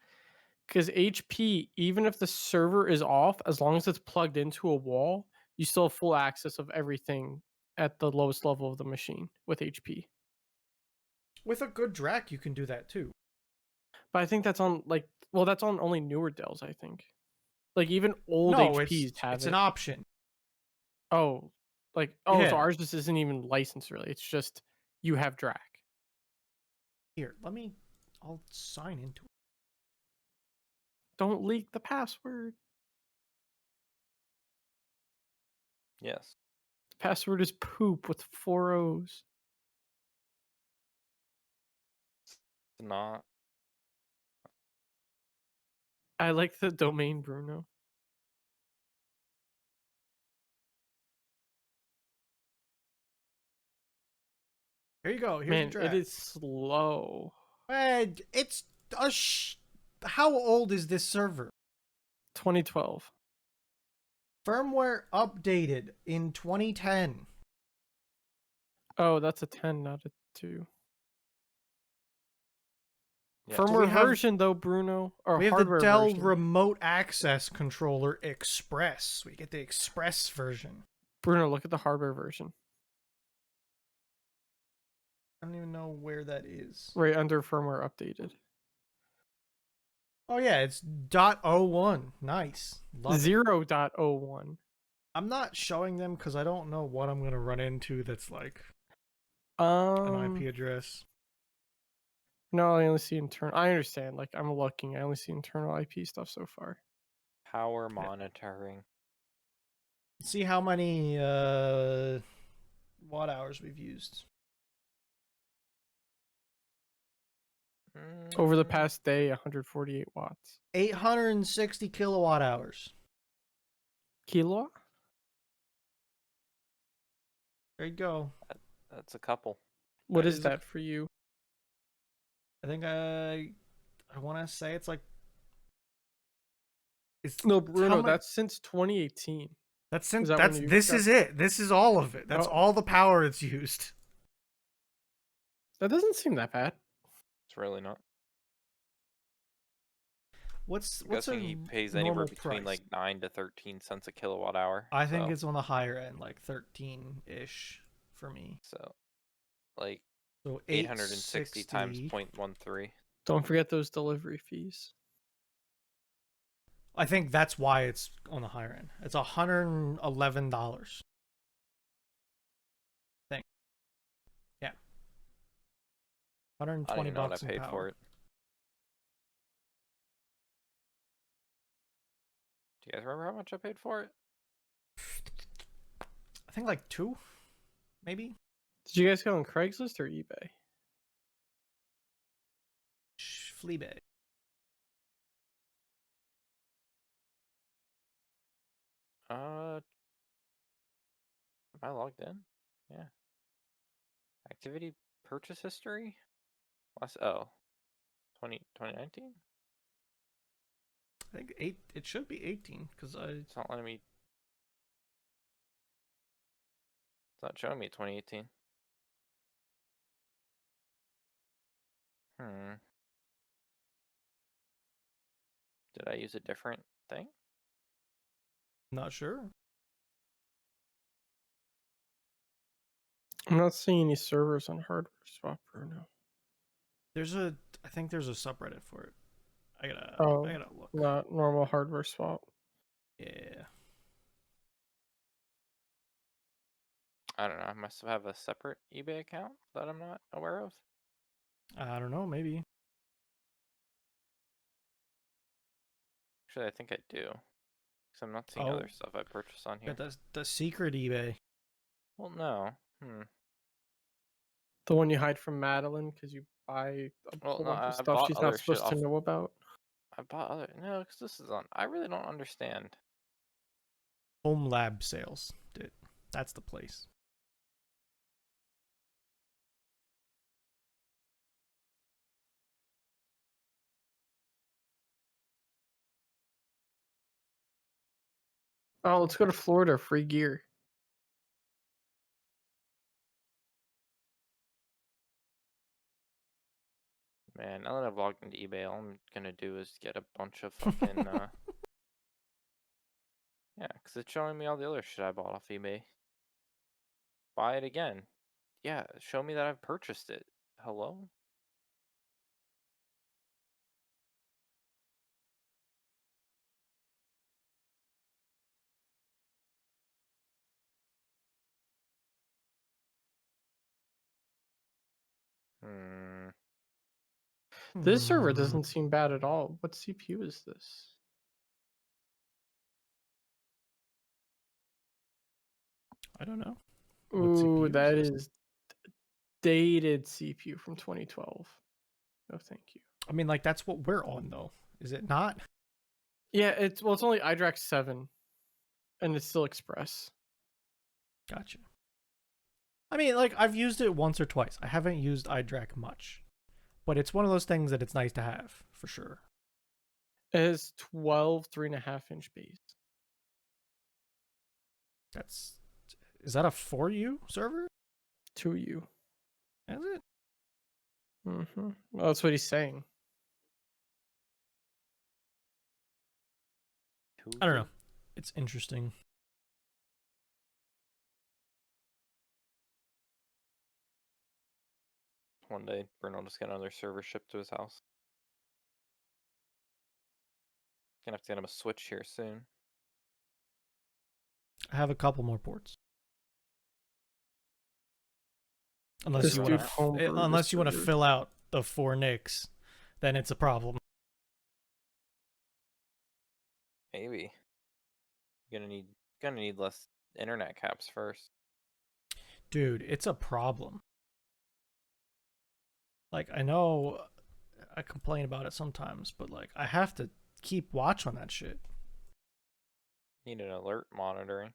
because HP, even if the server is off, as long as it's plugged into a wall, you still have full access of everything at the lowest level of the machine with HP. With a good Drac, you can do that too. But I think that's on that's on only newer Dells, I think. Like even old No, HPs have it's it. an option. Oh, so Yeah. ours just isn't even licensed really. It's just you have Drac. Here, I'll sign into it. Don't leak the password. Yes. The password is poop with 4 O's. It's not. I like the domain, Bruno. Here you go. Here's Man, the Drac. it is slow. It's a How old is this server? 2012. Firmware updated in 2010. Oh, that's a 10, not a 2. Yeah. Firmware version though, Bruno, or We have the hardware Dell version. Remote Access Controller Express. We get the Express version. Bruno, look at the hardware version. I don't even know where that is. Right under firmware updated. Oh yeah, it's .01. Nice. Love it. 0.01. I'm not showing them because I don't know what I'm gonna run into that's like an IP address. No, I only see internal. I understand. Like I'm looking. I only see internal IP stuff so far. Power monitoring. See how many watt hours we've used. Over the past day, 148 watts. 860 kilowatt hours. Kilowatt? There you go. That's a couple. What That is is that for you? I think I want to say it's like. No, how Bruno, much- that's since 2018. That's since Is that when you this got- is it. This is all of it. That's Oh. all the power it's used. That doesn't seem that bad. It's really not. What's I'm a guessing he pays anywhere normal between price? like 9 to 13 cents a kilowatt hour. I think so, it's on the higher end, like 13-ish for me. so like So 860 times 860. 0.13. Don't forget those delivery fees. I think that's why it's on the higher end. It's $111. Think. Yeah. I don't 120 even know what I bucks in paid power. for it. Do you guys remember how much I paid for it? I think like 2, maybe. Did you guys go on Craigslist or eBay? Fleabag. Am I logged in? Yeah. Activity purchase history? Last 2019? I think it should be 18 because It's not letting me. It's not showing me 2018. Did I use a different thing? not sure. I'm not seeing any servers on hardware swap, Bruno. I think there's a subreddit for it. I gotta look. Not normal hardware swap. Yeah. I don't know. I must have a separate eBay account that I'm not aware of. I don't know, maybe. Actually, I think I do. Because I'm not seeing other stuff I purchased on here. Got the secret eBay. Well, no. The one you hide from Madeline because you buy a whole bunch of stuff she's not supposed to know about. I bought other. No, because this is on. I really don't understand. Home Lab sales. Dude, that's the place. Oh, let's go to Florida. Free gear. Man, now that I've logged into eBay, all I'm gonna do is get a bunch of fucking. Yeah, because it's showing me all the other shit I bought off eBay. Buy it again. Yeah, show me that I've purchased it. Hello? This server doesn't seem bad at all. What CPU is this? I don't know. Ooh, that is dated CPU from 2012. No, thank you. I mean, like, that's what we're on, though. Is it not? Yeah, it's only iDRAC 7, and it's still Express. Gotcha. I mean, like, I've used it once or twice. I haven't used iDRAC much, but it's one of those things that it's nice to have, for sure. It has 12 3.5-inch bays. Is that a 4U server? 2U. Is it? Mm-hmm. Well, that's what he's saying. I don't know. It's interesting. One day, Bruno will just get another server shipped to his house. Gonna have to get him a Switch here soon. I have a couple more ports. Unless you want to fill out the 4 NICs, then it's a problem. Maybe. Gonna need less internet caps first. Dude, it's a problem. Like, I know I complain about it sometimes, but like I have to keep watch on that shit. Need an alert monitoring.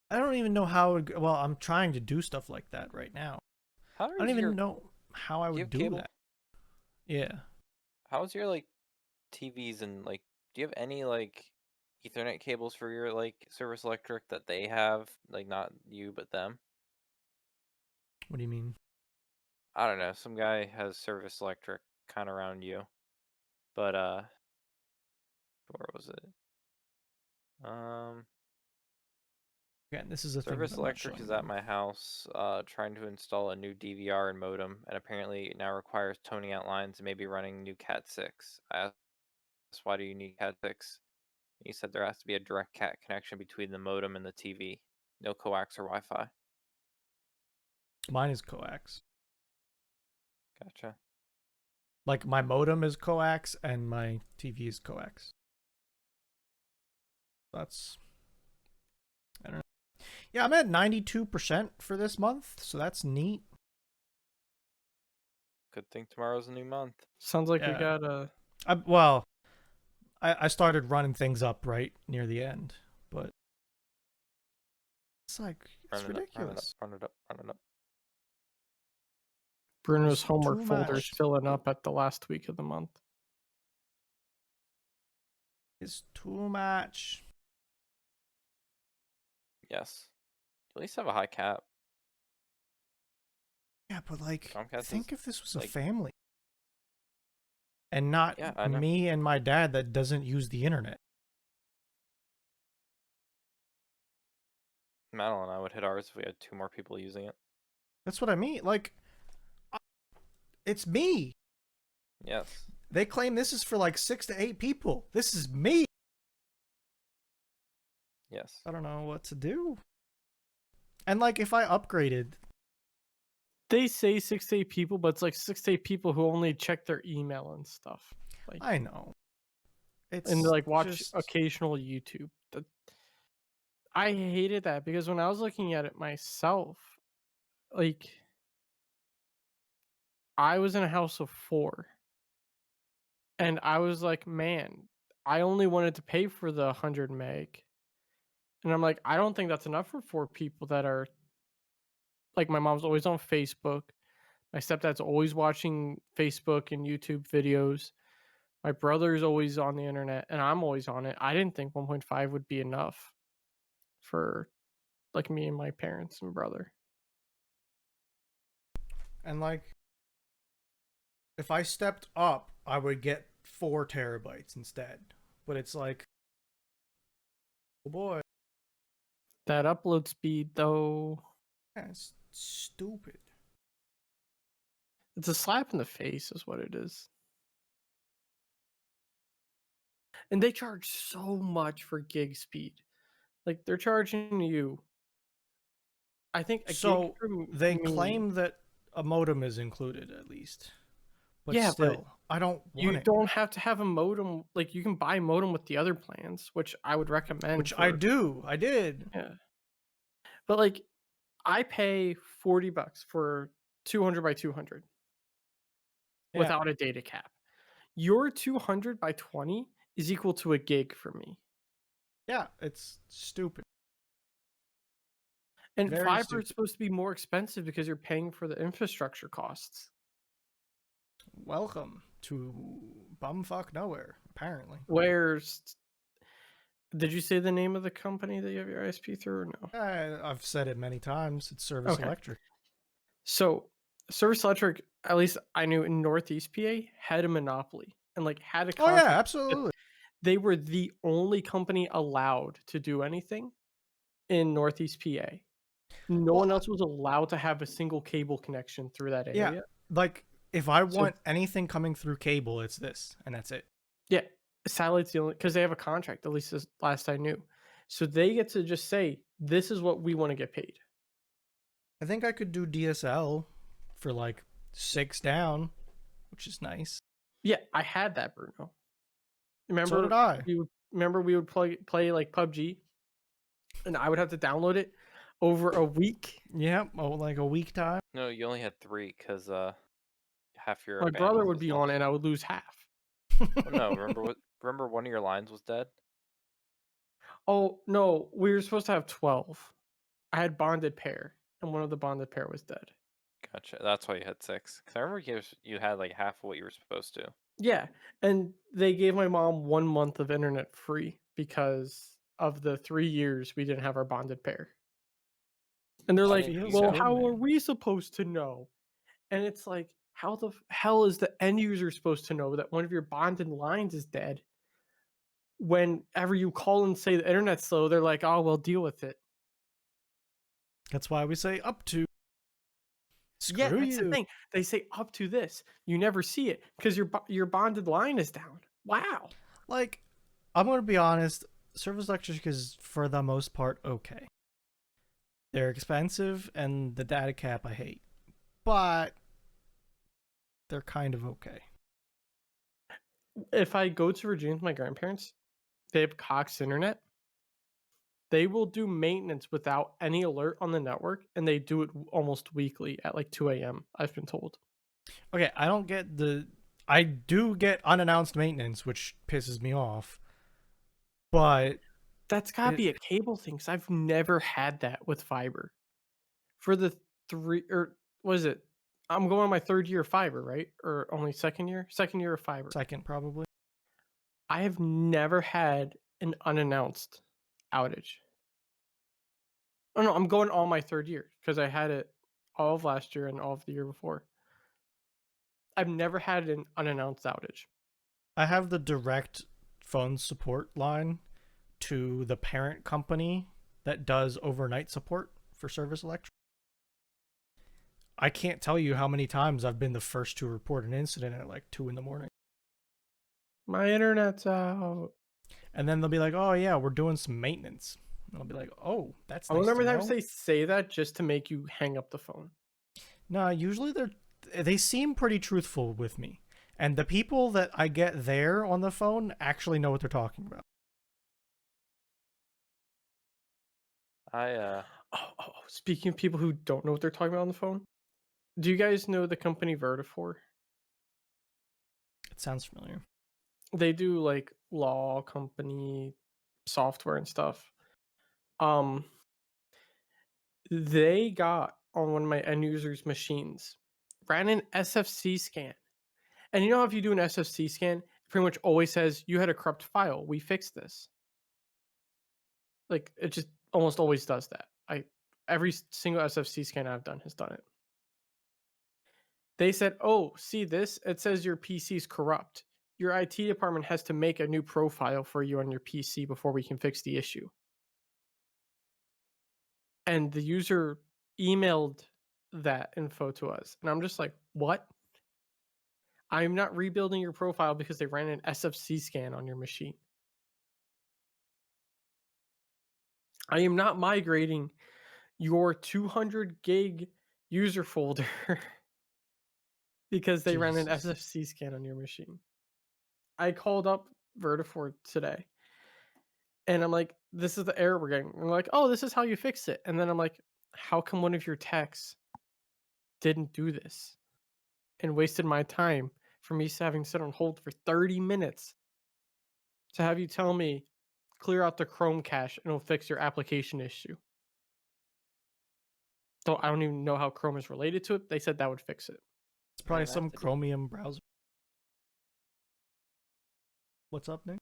I don't even know how well, I'm trying to do stuff like that right now. I don't even know how I would do that. Yeah. How's your like TVs and like do you have any like Ethernet cables for your like Service Electric that they have, like not you but them? What do you mean? I don't know. Some guy has Service Electric kind of around you. But where was it? Again, this is a Service Electric is at my house, trying to install a new DVR and modem, and apparently it now requires toning out lines and maybe running new Cat 6. I asked, why do you need Cat 6? He said there has to be a direct Cat connection between the modem and the TV. No coax or Wi-Fi. Mine is coax. Gotcha. Like my modem is coax and my TV is coax. That's... I don't know. Yeah, I'm at 92% for this month, so that's neat. Good thing tomorrow's a new month. Sounds like we got a... I started running things up right near the end, It's like, it's Run it up, ridiculous. run it up, run it up. Bruno's It's homework too folder is much. filling up at the last week of the month. It's too much. Yes. At least have a high cap. Yeah, but like, Comcast think is, if this was a like- family. And not Yeah, I know. me and my dad that doesn't use the internet. Madeline and I would hit ours if we had 2 more people using it. That's what I mean. Like, it's me. Yes. They claim this is for like 6 to 8 people. This is me. Yes. I don't know what to do. And like, if I upgraded, They say 6 to 8 people, but it's like 6 to 8 people who only check their email and stuff. Like, I know. It's and like watch just, occasional YouTube. I hated that because when I was looking at it myself, like I was in a house of 4, and I was like, man, I only wanted to pay for the 100 meg, and I'm like, I don't think that's enough for 4 people that are like, my mom's always on Facebook, my stepdad's always watching Facebook and YouTube videos. My brother's always on the internet, and I'm always on it. I didn't think 1.5 would be enough for like me and my parents and brother. and like, if I stepped up, I would get 4 terabytes instead. But it's like, oh boy, That upload speed, though, that's stupid. it's a slap in the face, is what it is. And they charge so much for gig speed. Like they're charging you, I think, a So gig for they me- claim that a modem is included at least. But Yeah, but still, I don't you want it. don't have to have a modem. Like you can buy a modem with the other plans, which I would recommend. Which I do. I did. Yeah. But like, I pay $40 for 200 by 200 Yeah. without a data cap. Your 200 by 20 is equal to a gig for me. Yeah, it's stupid. And Very fiber stupid. is supposed to be more expensive because you're paying for the infrastructure costs. Welcome to bumfuck nowhere, apparently. Where's did you say the name of the company that you have your ISP through or no? I've said it many times. It's Service Okay. Electric. So Service Electric, at least I knew in Northeast PA, had a monopoly and like had a Oh yeah, contract. absolutely. They were the only company allowed to do anything in Northeast PA. No Well, one else was allowed to have a single cable connection through that area. Yeah. Like, if I So- want anything coming through cable, it's this, and that's it. Yeah, satellite's the only, because they have a contract, at least as last I knew. So they get to just say, this is what we want to get paid. I think I could do DSL for like 6 down, which is nice. Yeah, I had that, Bruno. Remember, So did I. we would play like PUBG, and I would have to download it over a week. Yeah, like a week time. No, you only had 3 because half your My brother bandwidth would was be on lost. it, and I would lose half. Oh, no, remember one of your lines was dead? Oh no, we were supposed to have 12. I had bonded pair, and one of the bonded pair was dead. Gotcha. That's why you had 6. Because I remember you had like half of what you were supposed to. Yeah, and they gave my mom 1 month of internet free because of the 3 years we didn't have our bonded pair. And they're I like, didn't use well, that. how man. are we supposed to know? And it's like, how the hell is the end user supposed to know that one of your bonded lines is dead? Whenever you call and say the internet's slow, they're like, oh, well, deal with it. That's why we say up to. Screw Yeah, that's the you. thing. They say up to this. You never see it because your bonded line is down. Wow. Like, I'm going to be honest, Service Electric is, for the most part, okay. They're expensive, and the data cap I hate. But they're kind of okay. If I go to Virginia with my grandparents, they have Cox Internet. They will do maintenance without any alert on the network, and they do it almost weekly at like 2 a.m., I've been told. Okay, I don't get the... I do get unannounced maintenance, which pisses me off. But That's gotta be a cable thing, because I've never had that with fiber. For the 3 or what is it? I'm going on my 3rd year of fiber, right? Or only 2nd year? 2nd year of fiber. Second, probably. I have never had an unannounced outage. Oh, no, I'm going on my 3rd year because I had it all of last year and all of the year before. I've never had an unannounced outage. I have the direct phone support line to the parent company that does overnight support for Service Electric. I can't tell you how many times I've been the first to report an incident at like 2 in the morning. My internet's out. And then they'll be like, oh, yeah, we're doing some maintenance. And I'll be like, oh, that's nice Remember to times know. they say that just to make you hang up the phone. No, usually they seem pretty truthful with me. And the people that I get there on the phone actually know what they're talking about. Speaking of people who don't know what they're talking about on the phone, do you guys know the company Vertifor? It sounds familiar. They do like law company software and stuff. They got on one of my end users' machines, ran an SFC scan. And you know how if you do an SFC scan, it pretty much always says you had a corrupt file. We fixed this. Like it just almost always does that. Every single SFC scan I've done has done it. They said, "Oh, see this? It says your PC is corrupt. Your IT department has to make a new profile for you on your PC before we can fix the issue." And the user emailed that info to us, and I'm just like, "What? I'm not rebuilding your profile because they ran an SFC scan on your machine. I am not migrating your 200 gig user folder because they ran an Jesus. SFC scan on your machine." I called up Vertifor today and I'm like, "This is the error we're getting." And they're like, "Oh, this is how you fix it." And then I'm like, "How come one of your techs didn't do this and wasted my time for me having to sit on hold for 30 minutes to have you tell me clear out the Chrome cache and it'll fix your application issue?" So I don't even know how Chrome is related to it. They said that would fix it. It's probably Man, I have some to do- Chromium browser. What's up, Nick?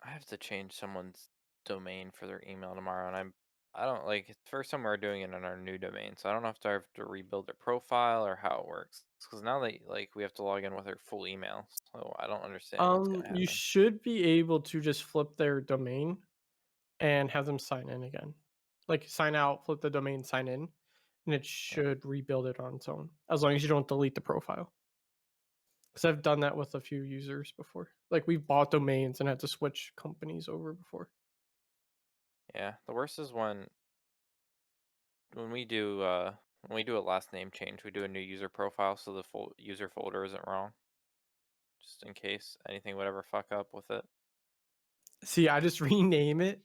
I have to change someone's domain for their email tomorrow, and I don't like it's the first time we're doing it on our new domain, so I don't know if I have to rebuild their profile or how it works. Because now we have to log in with their full email, so I don't understand what's gonna You happen. should be able to just flip their domain and have them sign in again. Like sign out, flip the domain, sign in, and it should rebuild it on its own as long as you don't delete the profile. Because I've done that with a few users before. Like we've bought domains and had to switch companies over before. Yeah, the worst is when we do a last name change, we do a new user profile so the full user folder isn't wrong. Just in case anything would ever fuck up with it. See, I just rename it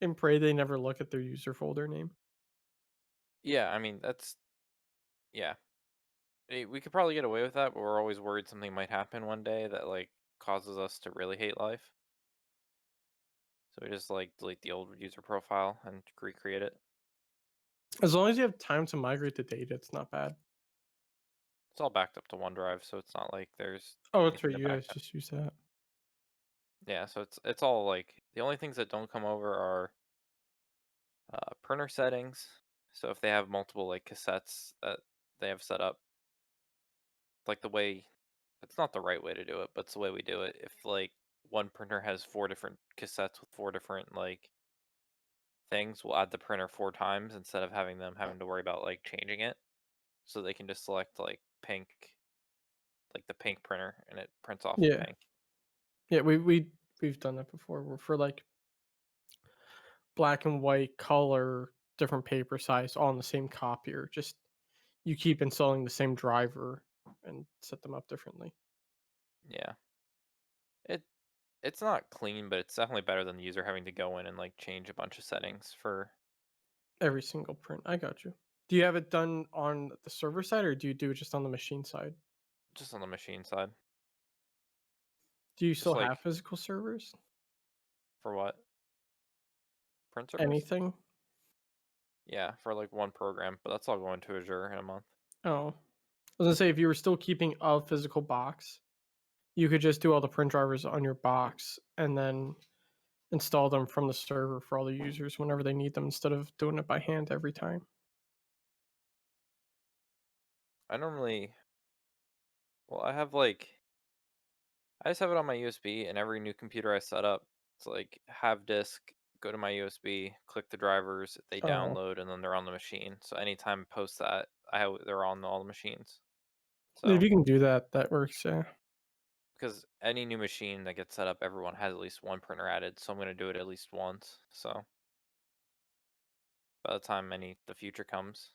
and pray they never look at their user folder name. Yeah, I mean yeah. We could probably get away with that, but we're always worried something might happen one day that like causes us to really hate life. So we just like delete the old user profile and recreate it. As long as you have time to migrate the data, it's not bad. It's all backed up to OneDrive, so it's not like there's Oh, that's anything right. to You back guys up. just use that. Yeah, so it's all like the only things that don't come over are printer settings. So if they have multiple like cassettes that they have set up, like the way it's not the right way to do it, but it's the way we do it. If like one printer has 4 different cassettes with 4 different like things, we'll add the printer 4 times instead of having them having to worry about like changing it. So they can just select like pink, like the pink printer, and it prints off of Yeah. pink. Yeah, we've done that before. We're for like black and white, color, different paper size, all in the same copier. Just you keep installing the same driver and set them up differently. Yeah. It it's not clean, but it's definitely better than the user having to go in and like change a bunch of settings for Every single print. I got you. Do you have it done on the server side or do you do it just on the machine side? just on the machine side. Do you Just still like have physical servers? for what? print servers? Anything? Yeah, for like one program, but that's all going to Azure in a month. Oh, I was gonna say if you were still keeping a physical box, you could just do all the print drivers on your box and then install them from the server for all the users whenever they need them instead of doing it by hand every time. I normally, well, I just have it on my USB, and every new computer I set up, it's like have disk, go to my USB, click the drivers, they Oh. download, and then they're on the machine. So anytime I post that, they're on all the machines. So If you can do that, that works. Yeah. because any new machine that gets set up, everyone has at least one printer added. So I'm gonna do it at least once. So by the time the future comes,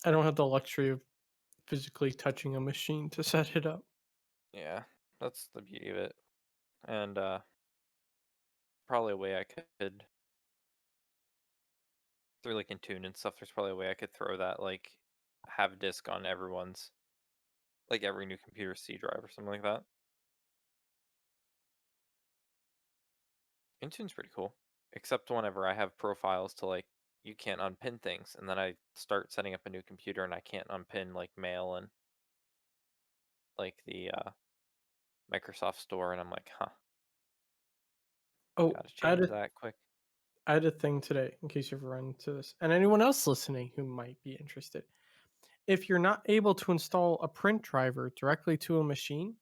I don't have the luxury of physically touching a machine to set it up. yeah, that's the beauty of it. And probably a way I could through like Intune and stuff. There's probably a way I could throw that like have disk on everyone's like every new computer C drive or something like that. Intune's pretty cool, except whenever I have profiles to like you can't unpin things, and then I start setting up a new computer and I can't unpin like mail and like the Microsoft Store, and I'm like, huh, Oh, gotta change that quick. I had a thing today in case you've run into this, and anyone else listening who might be interested. If you're not able to install a print driver directly to a machine,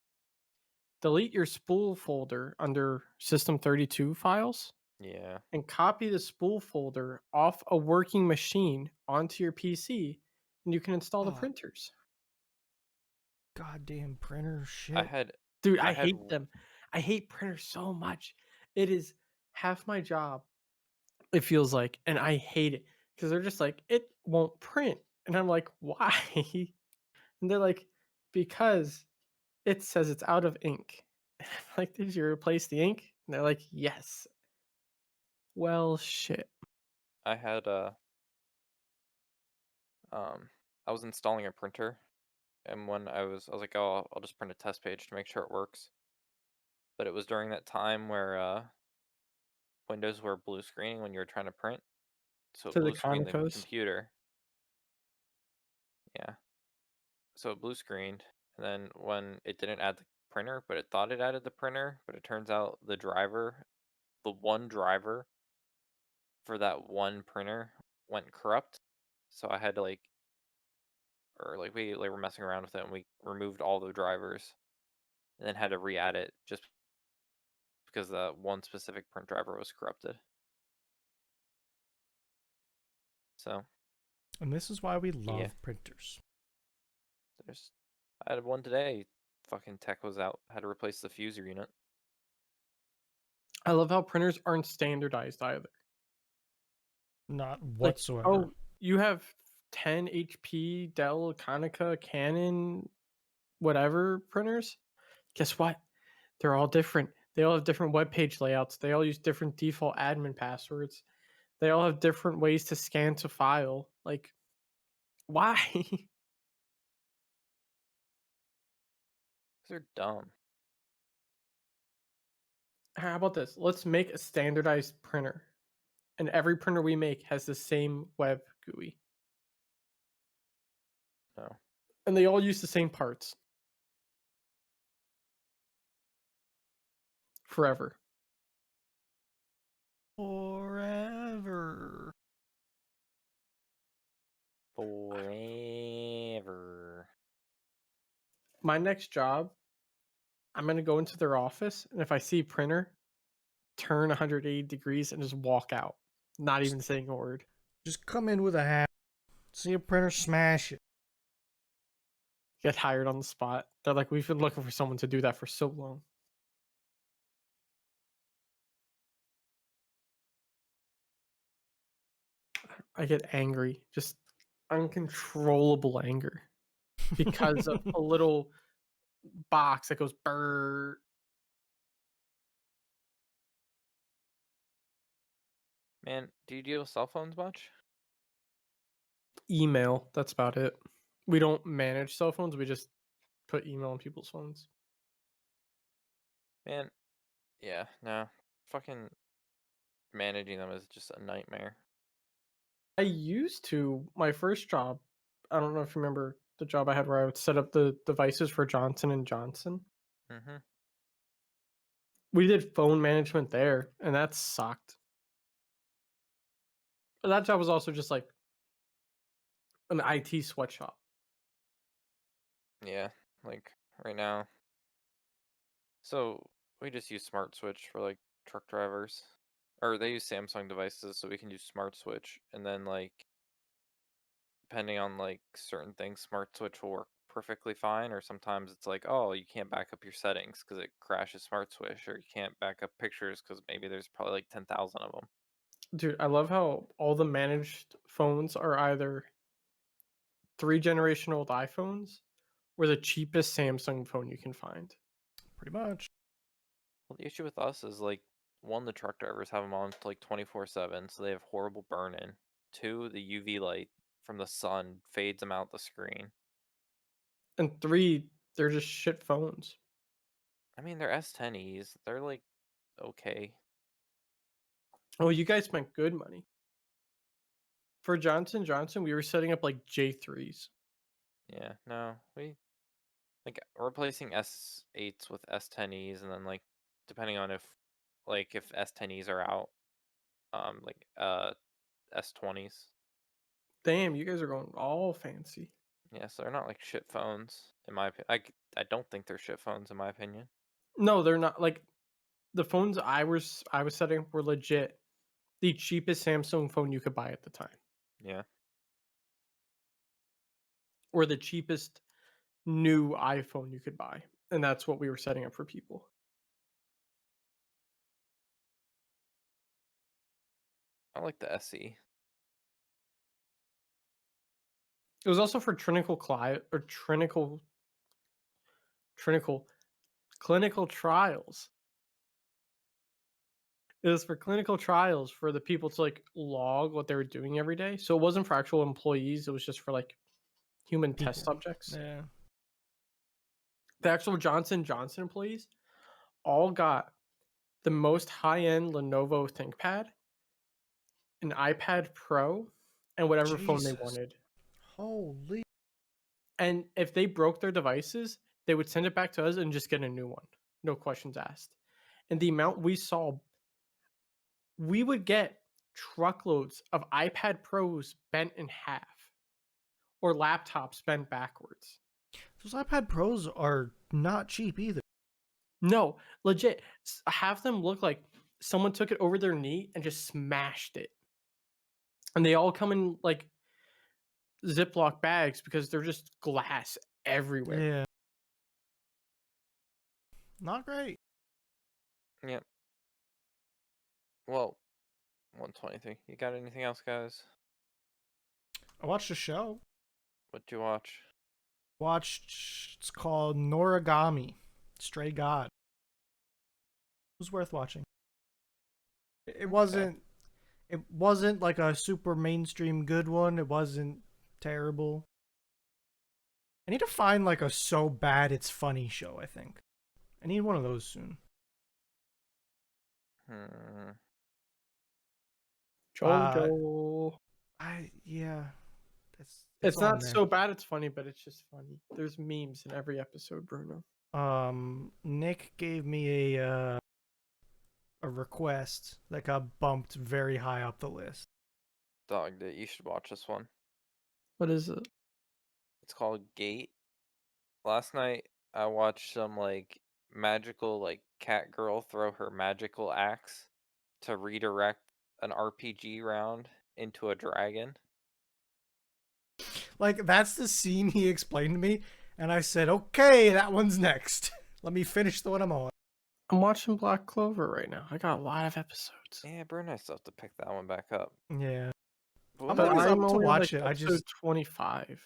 delete your spool folder under System32 files Yeah, and copy the spool folder off a working machine onto your PC, and you can install the Oh. printers. Goddamn printer shit. Dude, I I had hate them. I hate printers so much. It is half my job, it feels like, and I hate it because they're just like, it won't print. And I'm like, why? And they're like, because it says it's out of ink. And I'm like, did you replace the ink? And they're like, yes. Well, shit. I had I was installing a printer, and when I was like, oh, I'll just print a test page to make sure it works. But it was during that time where Windows were blue screening when you were trying to print, so it To the blue screened the Conicos. computer. Yeah, so it blue screened, and then when it didn't add the printer, but it thought it added the printer, but it turns out the one driver for that one printer went corrupt. So I had to we were messing around with it, and we removed all the drivers, and then had to re-add it just because the one specific print driver was corrupted. So And this is why we love yeah. printers. I had one today. Fucking tech was out. Had to replace the fuser unit. I love how printers aren't standardized either. Not Like, whatsoever. oh, you have 10 HP, Dell, Konica, Canon, whatever printers. Guess what? They're all different. They all have different web page layouts. They all use different default admin passwords. They all have different ways to scan to file. Like, why? They're dumb. How about this? Let's make a standardized printer. And every printer we make has the same web GUI. No. And they all use the same parts. Forever. Forever. Forever. My next job, I'm going to go into their office, and if I see printer, turn 180 degrees and just walk out. Not even saying a word. Just come in with a hat. See a printer, smash it. Get hired on the spot. They're like, we've been looking for someone to do that for so long. I get angry, just uncontrollable anger because of a little box that goes brrr. Man, do you deal with cell phones much? Email. That's about it. We don't manage cell phones. We just put email on people's phones. Man, yeah, no. Fucking managing them is just a nightmare. I used to, my first job, I don't know if you remember the job I had where I would set up the devices for Johnson and Johnson. Mm-hmm. We did phone management there, and that sucked. But that job was also just like an IT sweatshop. Yeah, like right now. So we just use Smart Switch for like truck drivers, or they use Samsung devices, so we can use Smart Switch, and then like depending on like certain things, Smart Switch will work perfectly fine, or sometimes it's like, oh, you can't back up your settings because it crashes Smart Switch, or you can't back up pictures because maybe there's probably like 10,000 of them. Dude, I love how all the managed phones are either 3 generation old iPhones or the cheapest Samsung phone you can find. Pretty much. Well, the issue with us is like, one, the truck drivers have them on to like 24/7, so they have horrible burn in. Two, the UV light from the sun fades them out the screen. And 3, they're just shit phones. I mean, they're S10es. They're like okay. Oh, you guys spent good money. For Johnson Johnson, we were setting up like J3s. Yeah, no, we like replacing S8s with S10es, and then like depending on if S10es are out, like S20s. Damn, you guys are going all fancy. Yeah, so they're not like shit phones in my opinion. I don't think they're shit phones in my opinion. No, they're not. Like the phones I was setting up were legit the cheapest Samsung phone you could buy at the time, Yeah. or the cheapest new iPhone you could buy, and that's what we were setting up for people. I like the SE. It was also for clinical clinical trials. It was for clinical trials for the people to like log what they were doing every day. So it wasn't for actual employees. It was just for like human test People. subjects. Yeah. The actual Johnson Johnson employees all got the most high-end Lenovo ThinkPad, an iPad Pro, and whatever phone they Jesus. wanted. Holy. And if they broke their devices, they would send it back to us and just get a new one. No questions asked. And the amount we saw, we would get truckloads of iPad Pros bent in half or laptops bent backwards. Those iPad Pros are not cheap either. No, legit. Half them look like someone took it over their knee and just smashed it. And they all come in like Ziploc bags because they're just glass everywhere. Yeah. Not great. Yep. Well, 123. You got anything else, guys? I watched a show. What'd you watch? It's called Noragami. Stray God. It was worth watching. It wasn't like a super mainstream good one. It wasn't terrible. I need to find like a so bad it's funny show, I think. I need one of those soon. Jojo. Yeah. It's on not there. so bad it's funny, but it's just funny. There's memes in every episode, Bruno. Nick gave me a request that got bumped very high up the list. Dog, you should watch this one. What is it? It's called Gate. Last night I watched some like magical like cat girl throw her magical axe to redirect an RPG round into a dragon. Like, that's the scene he explained to me, and I said, okay, that one's next. Let me finish the one I'm on. I'm watching Black Clover right now. I got a lot of episodes. Yeah, Bruno still have to pick that one back up. Yeah. But I'm always up to only on, watch like, it. I episode just 25.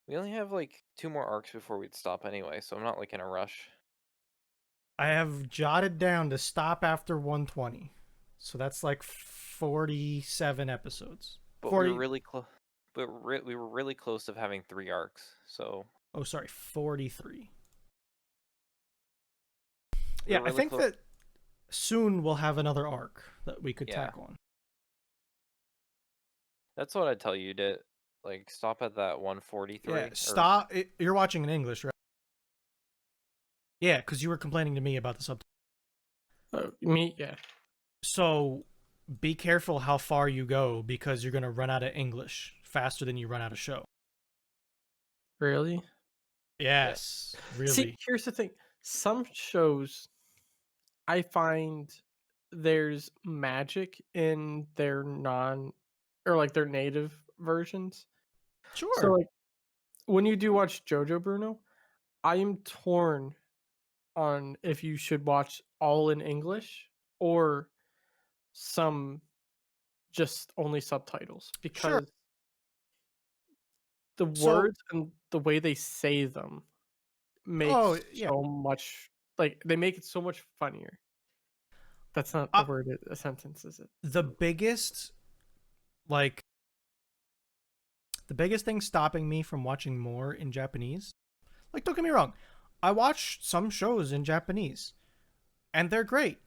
we only have like 2 more arcs before we'd stop anyway, so I'm not like in a rush. I have jotted down to stop after 120. So that's like 47 episodes. But 40... we were really close. But we were really close of having 3 arcs. So. Oh, sorry, 43. Yeah, really I think close. that soon we'll have another arc that we could Yeah. tack on. That's what I tell you to like stop at that 143. Yeah, stop. You're watching in English, right? Yeah, because you were complaining to me about the subtitles. Yeah. So be careful how far you go because you're gonna run out of English faster than you run out of show. Really? Yes, really. See, here's the thing. Some shows, I find there's magic in their their native versions. Sure. So like when you do watch JoJo, Bruno, I am torn on if you should watch all in English or some just only subtitles because the words and the way they say them makes so much, like they make it so much funnier. That's not the word, a sentence, is it? The biggest thing stopping me from watching more in Japanese, like, don't get me wrong, I watch some shows in Japanese and they're great.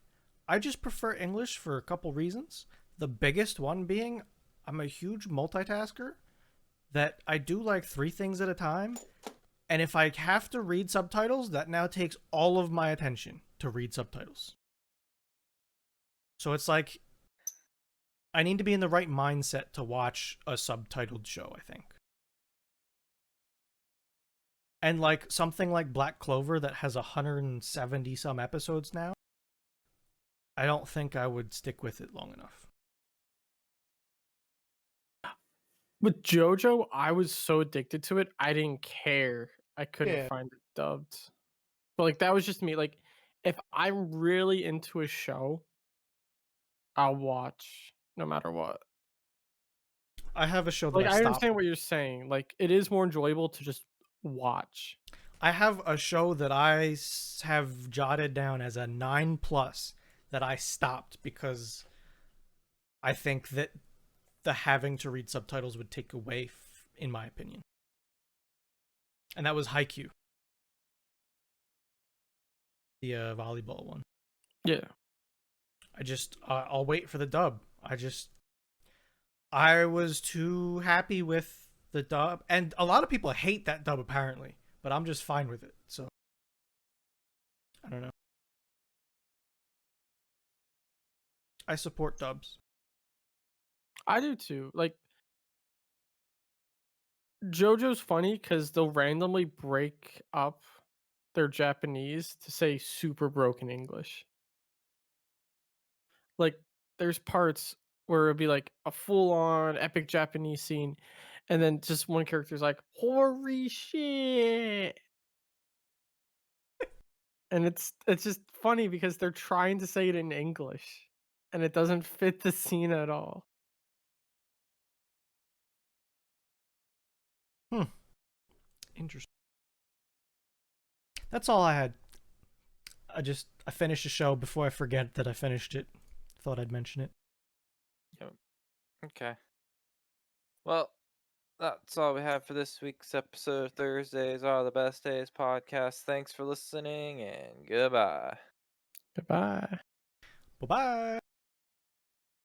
I just prefer English for a couple reasons. The biggest one being I'm a huge multitasker that I do like 3 things at a time. And if I have to read subtitles, that now takes all of my attention to read subtitles. So it's like I need to be in the right mindset to watch a subtitled show, I think. And like something like Black Clover that has 170 some episodes now, I don't think I would stick with it long enough. With JoJo, I was so addicted to it, I didn't care. I couldn't find it dubbed. But like that was just me. Like if I'm really into a show, I'll watch no matter what. I have a show that Like I stopped. understand what you're saying. Like it is more enjoyable to just watch. I have a show that I have jotted down as a 9+ that I stopped because I think that the having to read subtitles would take away, in my opinion. And that was Haikyuu. The volleyball one. Yeah. I'll wait for the dub. I was too happy with the dub. And a lot of people hate that dub apparently, but I'm just fine with it. So, I don't know. I support dubs. I do too. Like JoJo's funny because they'll randomly break up their Japanese to say super broken English. Like there's parts where it'd be like a full on epic Japanese scene, and then just one character's like, holy shit. And it's just funny because they're trying to say it in English and it doesn't fit the scene at all. Interesting. That's all I had. I finished the show before I forget that I finished it. Thought I'd mention it. Yep. Okay. Well, that's all we have for this week's episode of Thursdays Are the Best Days podcast. Thanks for listening and goodbye. Goodbye. Bye-bye.